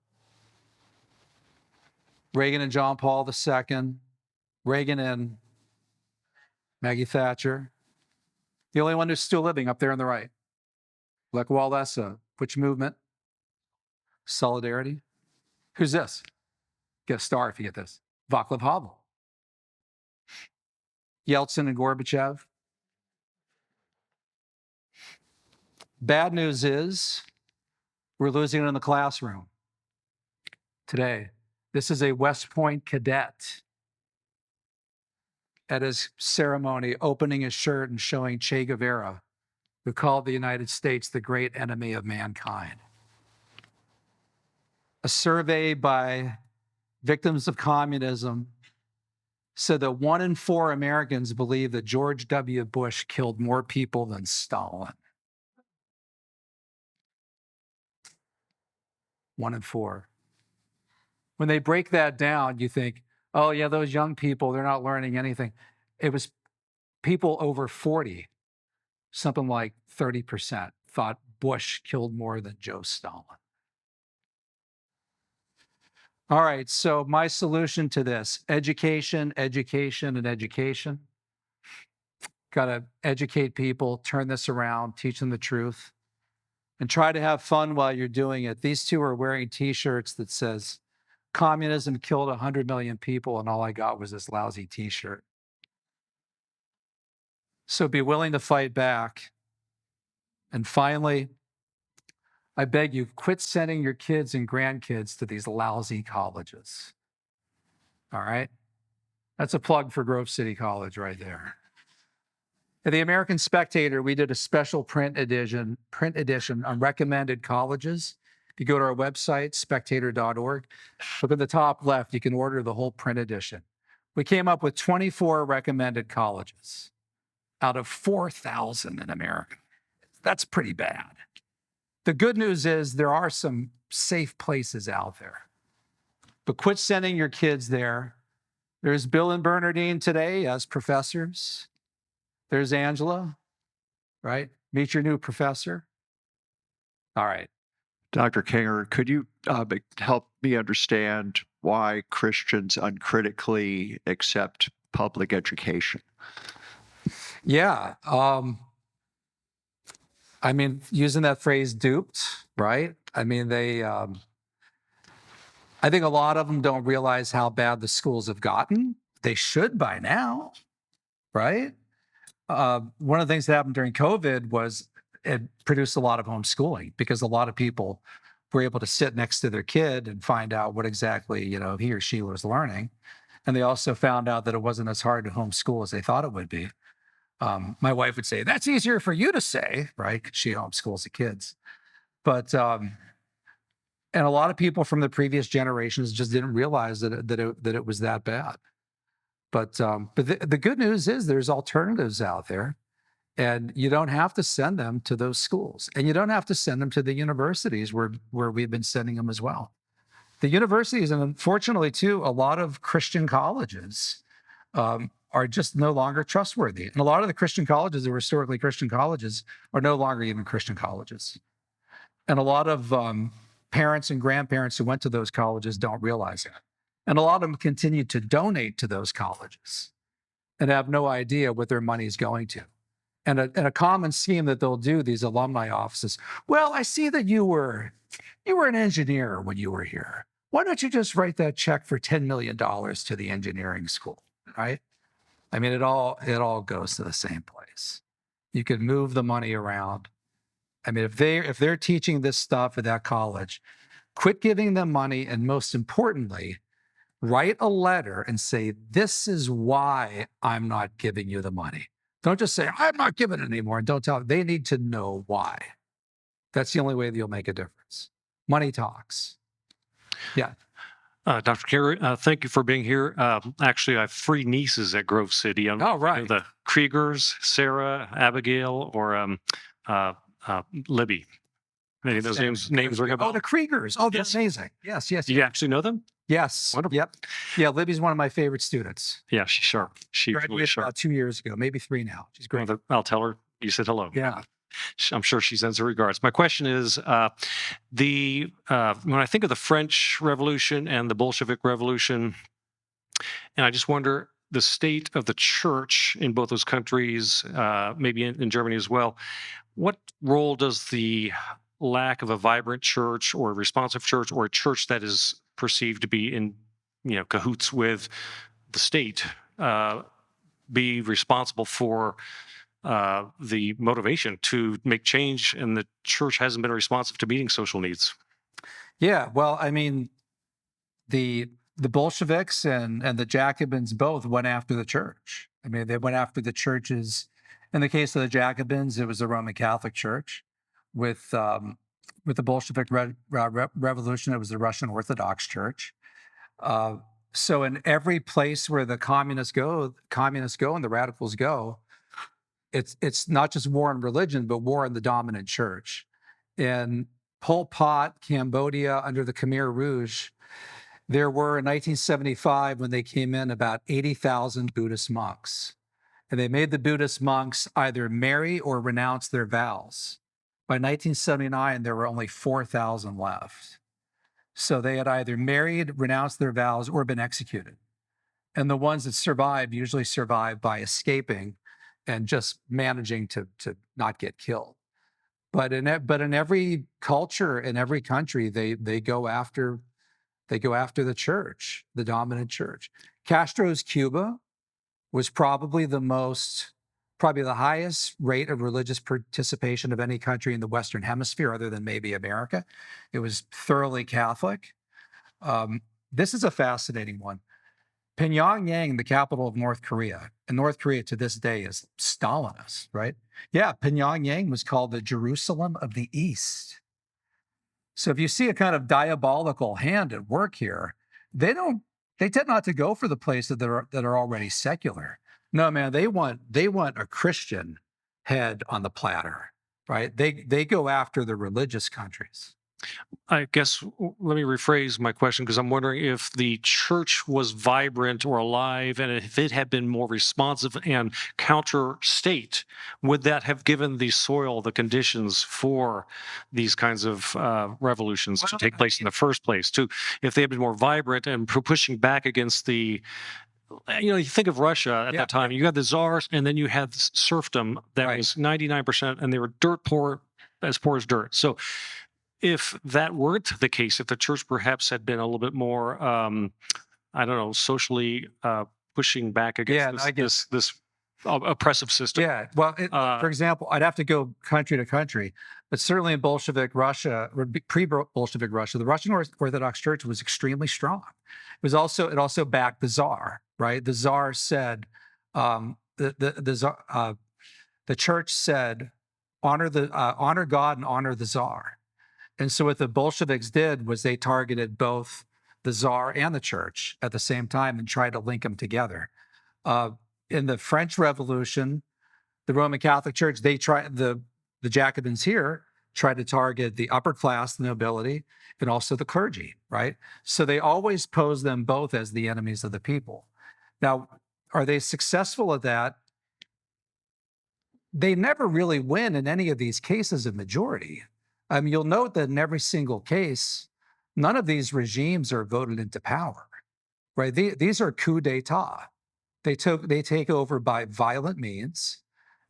Reagan and John Paul II, Reagan and Maggie Thatcher. The only one who's still living up there on the right. Lech Walesa. Which movement? Solidarity. Who's this? Get a star if you get this. Václav Havel. Yeltsin and Gorbachev. Bad news is we're losing it in the classroom today. This is a West Point cadet at his ceremony opening his shirt and showing Che Guevara, who called the United States the great enemy of mankind. A survey by victims of communism said that 1 in 4 Americans believe that George W. Bush killed more people than Stalin. 1 in 4. When they break that down, you think, oh yeah, those young people, they're not learning anything. It was people over 40, something like 30% thought Bush killed more than Joe Stalin. All right, so my solution to this, education, education, and education. Got to educate people, turn this around, teach them the truth, and try to have fun while you're doing it. These two are wearing t-shirts that says, communism killed 100 million people and all I got was this lousy t-shirt. So be willing to fight back. And finally, I beg you, quit sending your kids and grandkids to these lousy colleges. All right? That's a plug for Grove City College right there. At the American Spectator, we did a special print edition on recommended colleges. If you go to our website, spectator.org, look at the top left, you can order the whole print edition. We came up with 24 recommended colleges out of 4,000 in America. That's pretty bad. The good news is there are some safe places out there. But quit sending your kids there. There's Bill and Bernardine today as professors. There's Angela, right? Meet your new professor. All right. Dr. Kengor, could you help me understand why Christians uncritically accept public education? Yeah. I mean, using that phrase duped, right? I mean, I think a lot of them don't realize how bad the schools have gotten. They should by now, right? One of the things that happened during COVID was it produced a lot of homeschooling because a lot of people were able to sit next to their kid and find out what exactly, he or she was learning. And they also found out that it wasn't as hard to homeschool as they thought it would be. My wife would say, that's easier for you to say, right? 'Cause she homeschools the kids. But, and a lot of people from the previous generations just didn't realize that it was that bad. But the good news is there's alternatives out there, and you don't have to send them to those schools, and you don't have to send them to the universities where we've been sending them as well. The universities, and unfortunately too, a lot of Christian colleges are just no longer trustworthy. And a lot of the Christian colleges that were historically Christian colleges are no longer even Christian colleges. And a lot of parents and grandparents who went to those colleges don't realize that. And a lot of them continue to donate to those colleges and have no idea what their money is going to. And a common scheme that they'll do, these alumni offices, well, I see that you were an engineer when you were here. Why don't you just write that check for $10 million to the engineering school, right? I mean, it all goes to the same place. You can move the money around. I mean, if they're teaching this stuff at that college, quit giving them money, and most importantly, write a letter and say, this is why I'm not giving you the money. Don't just say, I'm not giving it anymore, and don't tell them. They need to know why. That's the only way that you'll make a difference. Money talks. Yeah. Dr. Kengor, thank you for being here. Actually, I have 3 nieces at Grove City. Right. The Kriegers, Sarah, Abigail, or Libby. Any of those names ring a bell? Oh, the Kriegers. Oh, that's amazing. Yes. Do you actually know them? Yes. Wonderful. Yep. Yeah, Libby's one of my favorite students. Yeah, she's sharp. She's graduated really sharp. about 2 years ago, maybe 3 now. She's great. Well, I'll tell her you said hello. Yeah. I'm sure she sends her regards. My question is, when I think of the French Revolution and the Bolshevik Revolution, and I just wonder the state of the church in both those countries, maybe in Germany as well, what role does the lack of a vibrant church or a responsive church or a church that is perceived to be in cahoots with the state be responsible for the motivation to make change, and the church hasn't been responsive to meeting social needs? Yeah, well, I mean, the Bolsheviks and the Jacobins both went after the church. I mean, they went after the churches. In the case of the Jacobins, it was the Roman Catholic Church. With the Bolshevik Revolution, it was the Russian Orthodox Church. So in every place where the communists go and the radicals go, it's not just war on religion, but war on the dominant church. In Pol Pot, Cambodia, under the Khmer Rouge, there were in 1975, when they came in, about 80,000 Buddhist monks. And they made the Buddhist monks either marry or renounce their vows. By 1979, there were only 4,000 left. So they had either married, renounced their vows, or been executed. And the ones that survived usually survived by escaping and just managing to not get killed. But in every culture, in every country, they go after They go after the church, the dominant church. Castro's Cuba was probably the highest rate of religious participation of any country in the Western Hemisphere, other than maybe America. It was thoroughly Catholic. This is a fascinating one. Pyongyang, the capital of North Korea, and North Korea to this day is Stalinist, right? Yeah, Pyongyang was called the Jerusalem of the East. So if you see a kind of diabolical hand at work here, they tend not to go for the places that are already secular. No, man, they want a Christian head on the platter, right? They go after the religious countries. I guess let me rephrase my question, because I'm wondering if the church was vibrant or alive, and if it had been more responsive and counter state, would that have given the soil the conditions for these kinds of revolutions to take place in the first place? If they had been more vibrant and pushing back against the, you think of Russia at that time, you had the czars, and then you had serfdom that was 99%, and they were poor as dirt. So if that weren't the case, if the church perhaps had been a little bit more, I don't know, socially pushing back against this oppressive system. Yeah. Well, for example, I'd have to go country to country, but certainly in Bolshevik Russia, or pre-Bolshevik Russia, the Russian Orthodox Church was extremely strong. It also backed the Tsar, right? The Tsar said, the church said, honor God and honor the Tsar. And so what the Bolsheviks did was they targeted both the Tsar and the church at the same time and tried to link them together. In the French Revolution, the Roman Catholic Church, the Jacobins here tried to target the upper class, the nobility, and also the clergy, right? So they always pose them both as the enemies of the people. Now, are they successful at that? They never really win in any of these cases of majority. I mean, you'll note that in every single case, none of these regimes are voted into power, right? These are coups d'etat. They take over by violent means.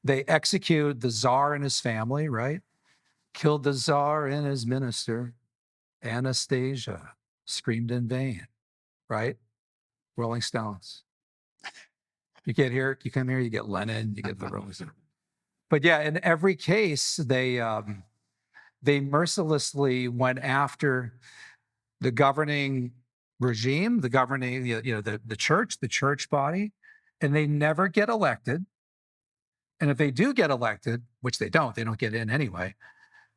They execute the Tsar and his family, right? Killed the Tsar and his minister. Anastasia screamed in vain, right? Rolling Stones. You come here, you get Lenin, you get the Rolling Stones. But yeah, in every case, they mercilessly went after the governing regime, the governing, the church body, and they never get elected. And if they do get elected, which they don't get in anyway,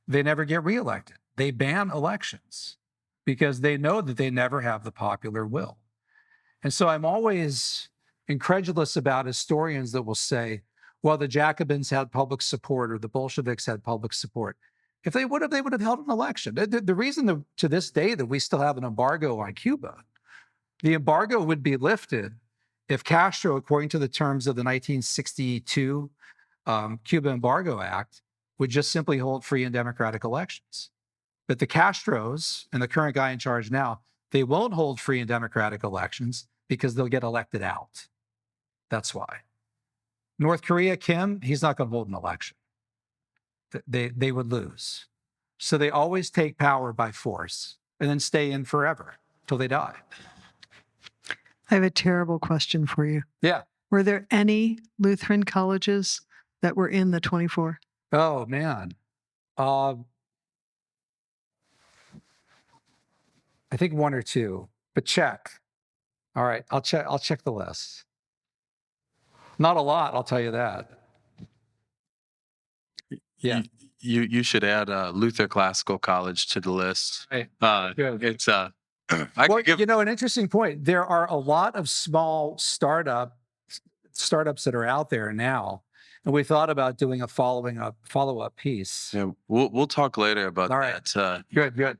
they never get reelected. They ban elections because they know that they never have the popular will. And so I'm always incredulous about historians that will say, well, the Jacobins had public support or the Bolsheviks had public support. If they would have held an election. The reason to this day that we still have an embargo on Cuba, the embargo would be lifted if Castro, according to the terms of the 1962 Cuba Embargo Act, would just simply hold free and democratic elections. But the Castros and the current guy in charge now, they won't hold free and democratic elections because they'll get elected out. That's why. North Korea, Kim, he's not going to hold an election. They would lose. So they always take power by force and then stay in forever till they die. I have a terrible question for you. Yeah. Were there any Lutheran colleges that were in the 24? Oh, man. I think one or two, but check. All right, I'll check the list. Not a lot, I'll tell you that. Yeah. You should add Luther Classical College to the list. Right. Good. It's an interesting point. There are a lot of small startups that are out there now, and we thought about doing a follow-up piece. Yeah, we'll talk later about that. Good.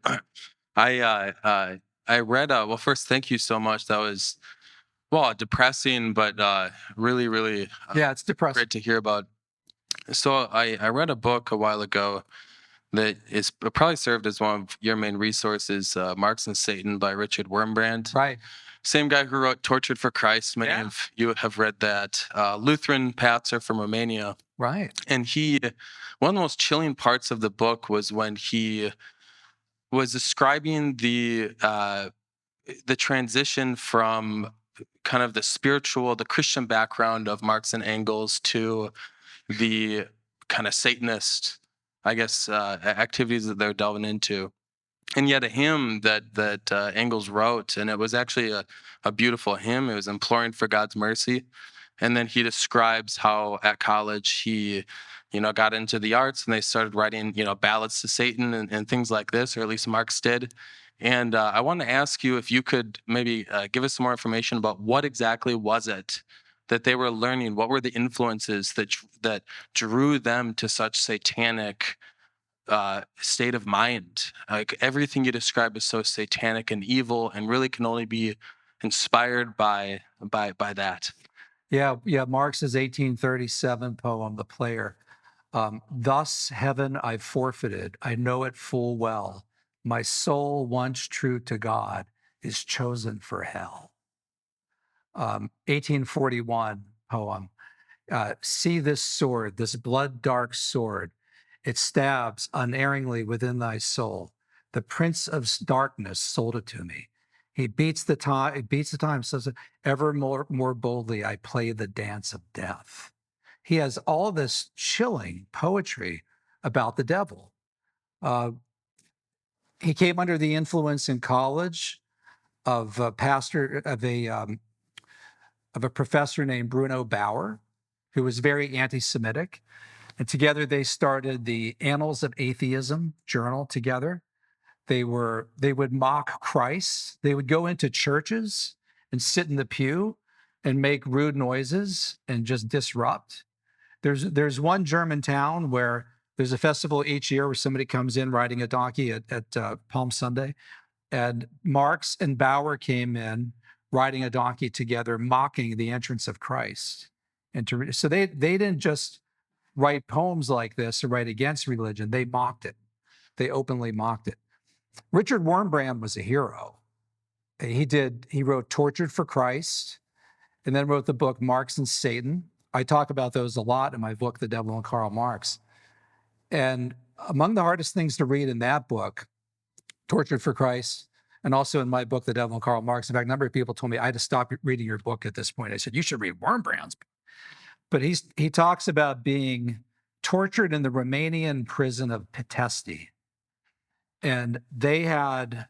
I read. Well, first, thank you so much. That was depressing, but really, really. It's depressing. Great to hear about. So I read a book a while ago that is probably served as one of your main resources, Marx and Satan by Richard Wurmbrand. Right. Same guy who wrote Tortured for Christ. Many of you have read that. Lutheran Patzer from Romania. Right. And one of the most chilling parts of the book was when he was describing the the transition from kind of the Christian background of Marx and Engels to the kind of Satanist, I guess, activities that they're delving into. And yet a hymn that Engels wrote, and it was actually a beautiful hymn. It was imploring for God's mercy. And then he describes how at college he, got into the arts and they started writing, ballads to Satan and things like this, or at least Marx did. And I want to ask you if you could maybe give us some more information about what exactly was it that they were learning? What were the influences that drew them to such satanic state of mind? Like everything you describe is so satanic and evil, and really can only be inspired by that. Yeah, Marx's 1837 poem, The Player. Thus heaven I've forfeited, I know it full well. My soul, once true to God, is chosen for hell. 1841 poem. See this sword, this blood-dark sword. It stabs unerringly within thy soul. The prince of darkness sold it to me. He beats the time, says ever more boldly, I play the dance of death. He has all this chilling poetry about the devil. He came under the influence in college of a professor named Bruno Bauer, who was very anti-Semitic. And together they started the Annals of Atheism journal together. They would mock Christ. They would go into churches and sit in the pew and make rude noises and just disrupt. There's one German town where there's a festival each year where somebody comes in riding a donkey at Palm Sunday, and Marx and Bauer came in riding a donkey together, mocking the entrance of Christ. So they didn't just write poems like this or write against religion. They mocked it. They openly mocked it. Richard Wurmbrand was a hero. He wrote Tortured for Christ, and then wrote the book Marx and Satan. I talk about those a lot in my book, The Devil and Karl Marx. And among the hardest things to read in that book, Tortured for Christ, and also in my book, The Devil and Karl Marx. In fact, a number of people told me I had to stop reading your book at this point. I said, you should read Wurmbrand's book. But he talks about being tortured in the Romanian prison of Pitești. And they had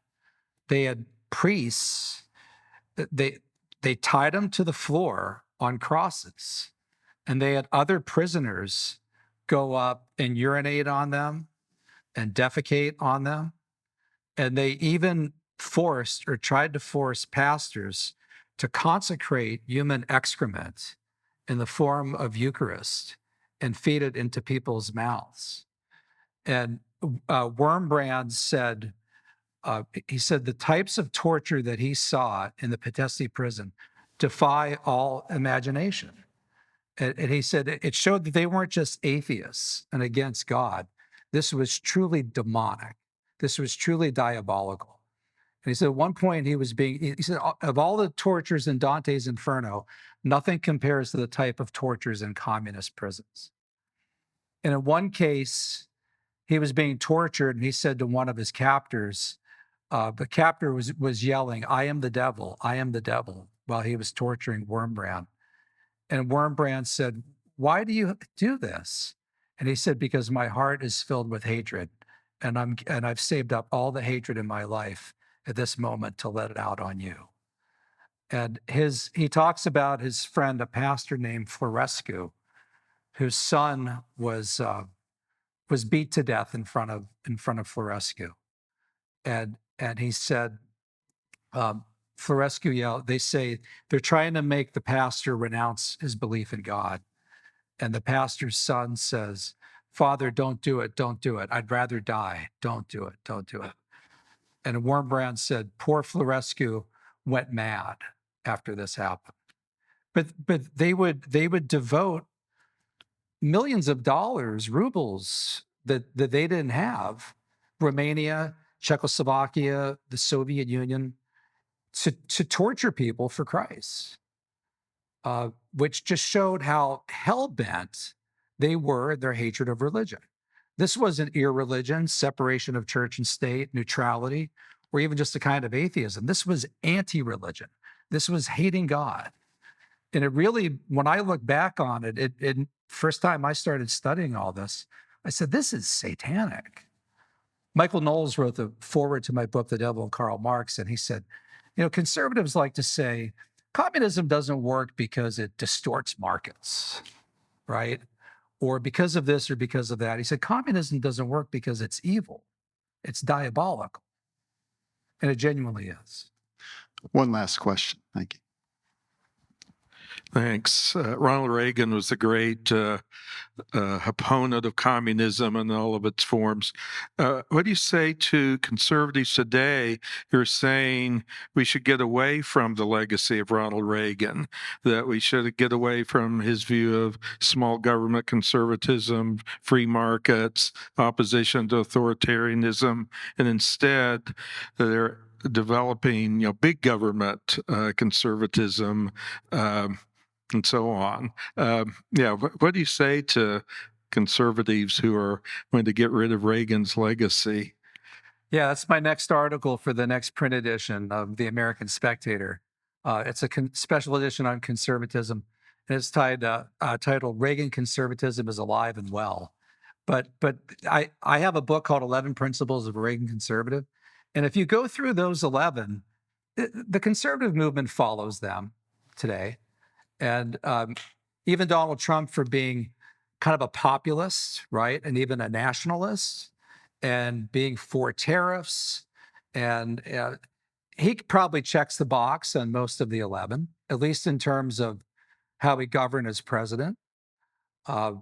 priests, they tied them to the floor on crosses, and they had other prisoners go up and urinate on them and defecate on them. And they even tried to force pastors to consecrate human excrement in the form of Eucharist and feed it into people's mouths. And Wurmbrand said, the types of torture that he saw in the Pitești prison defy all imagination. And he said it showed that they weren't just atheists and against God. This was truly demonic. This was truly diabolical. And he said at one point he said, of all the tortures in Dante's Inferno, nothing compares to the type of tortures in communist prisons. And in one case, he was being tortured, and he said to one of his captors, the captor was yelling, I am the devil, while he was torturing Wurmbrand. And Wurmbrand said, why do you do this? And he said, because my heart is filled with hatred, and I've saved up all the hatred in my life at this moment to let it out on you. And he talks about his friend, a pastor named Florescu, whose son was beat to death in front of Florescu. And he said, Florescu yelled, they say they're trying to make the pastor renounce his belief in God. And the pastor's son says, Father, don't do it. I'd rather die. Don't do it. And Wurmbrand said, poor Florescu went mad after this happened. But they would devote millions of dollars, rubles, that they didn't have, Romania, Czechoslovakia, the Soviet Union, to torture people for Christ, which just showed how hell-bent they were in their hatred of religion. This wasn't irreligion, separation of church and state, neutrality. or even just a kind of atheism. This was anti-religion. This was hating God. And it really, when I look back on it, first time I started studying all this, I said, this is satanic. Michael Knowles wrote the foreword to my book, The Devil and Karl Marx, and he said, conservatives like to say, communism doesn't work because it distorts markets, right? Or because of this or because of that. He said, communism doesn't work because it's evil. It's diabolical. And it genuinely is. One last question. Thank you. Thanks. Ronald Reagan was a great opponent of communism and all of its forms. What do you say to conservatives today who are saying we should get away from the legacy of Ronald Reagan, that we should get away from his view of small government conservatism, free markets, opposition to authoritarianism, and instead they're developing, big government conservatism, and so on. What do you say to conservatives who are going to get rid of Reagan's legacy? Yeah, that's my next article for the next print edition of the American Spectator. It's a special edition on conservatism, and it's titled "Reagan Conservatism is Alive and Well." But I have a book called 11 Principles of a Reagan Conservative, and if you go through those 11, the conservative movement follows them today. And even Donald Trump, for being kind of a populist, right, and even a nationalist, and being for tariffs, and he probably checks the box on most of the 11, at least in terms of how he governed as president. Can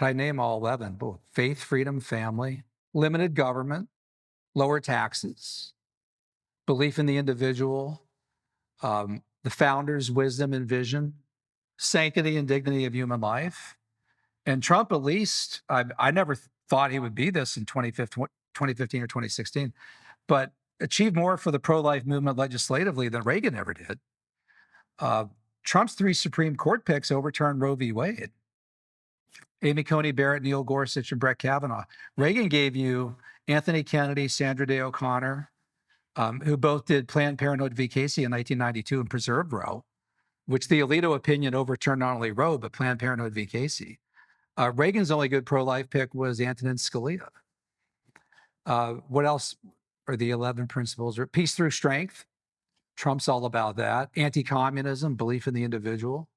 I name all 11? Both faith, freedom, family, limited government, lower taxes, belief in the individual, the founder's wisdom and vision, sanctity and dignity of human life. And Trump, at least, I never thought he would be this in 2015 or 2016, but achieved more for the pro-life movement legislatively than Reagan ever did. Trump's 3 Supreme Court picks overturned Roe v. Wade. Amy Coney Barrett, Neil Gorsuch, and Brett Kavanaugh. Reagan gave you Anthony Kennedy, Sandra Day O'Connor, who both did Planned Parenthood v. Casey in 1992 and preserved Roe, which the Alito opinion overturned not only Roe, but Planned Parenthood v. Casey. Reagan's only good pro-life pick was Antonin Scalia. What else are the 11 principles? Peace through strength. Trump's all about that. Anti-communism, belief in the individual.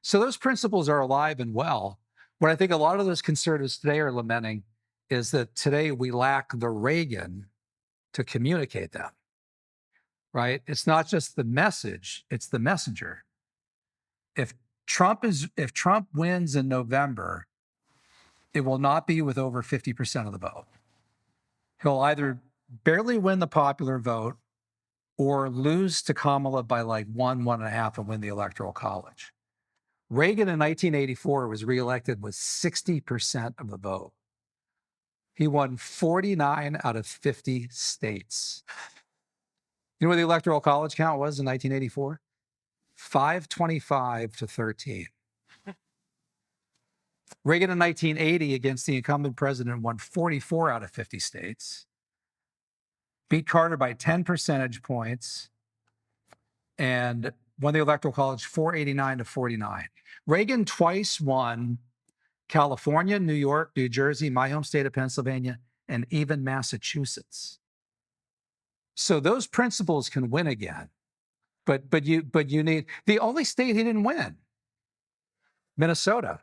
So those principles are alive and well. What I think a lot of those conservatives today are lamenting is that today we lack the Reagan to communicate them. Right? It's not just the message, it's the messenger. If Trump wins in November, it will not be with over 50% of the vote. He'll either barely win the popular vote or lose to Kamala by like 1.5 and win the Electoral College. Reagan in 1984 was reelected with 60% of the vote. He won 49 out of 50 states. You know what the Electoral College count was in 1984? 525 to 13. Reagan in 1980 against the incumbent president won 44 out of 50 states, beat Carter by 10 percentage points, and won the Electoral College 489 to 49. Reagan twice won California, New York, New Jersey, my home state of Pennsylvania, and even Massachusetts. So those principles can win again, but you need the only state he didn't win, Minnesota.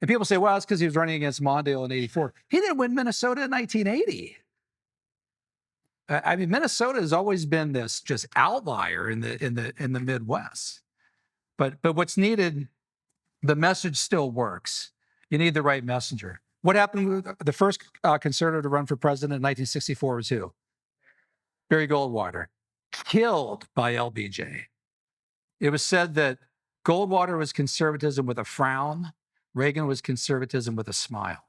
And people say, well, it's because he was running against Mondale in '84. He didn't win Minnesota in 1980. I mean, Minnesota has always been this just outlier in the Midwest. But what's needed, the message still works. You need the right messenger. What happened with the first conservative to run for president in 1964 was who? Barry Goldwater, killed by LBJ. It was said that Goldwater was conservatism with a frown. Reagan was conservatism with a smile.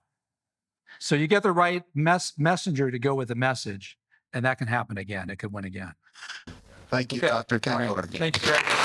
So you get the right messenger to go with the message, and that can happen again. It could win again. Thank you, Dr. Kengor. Thank you.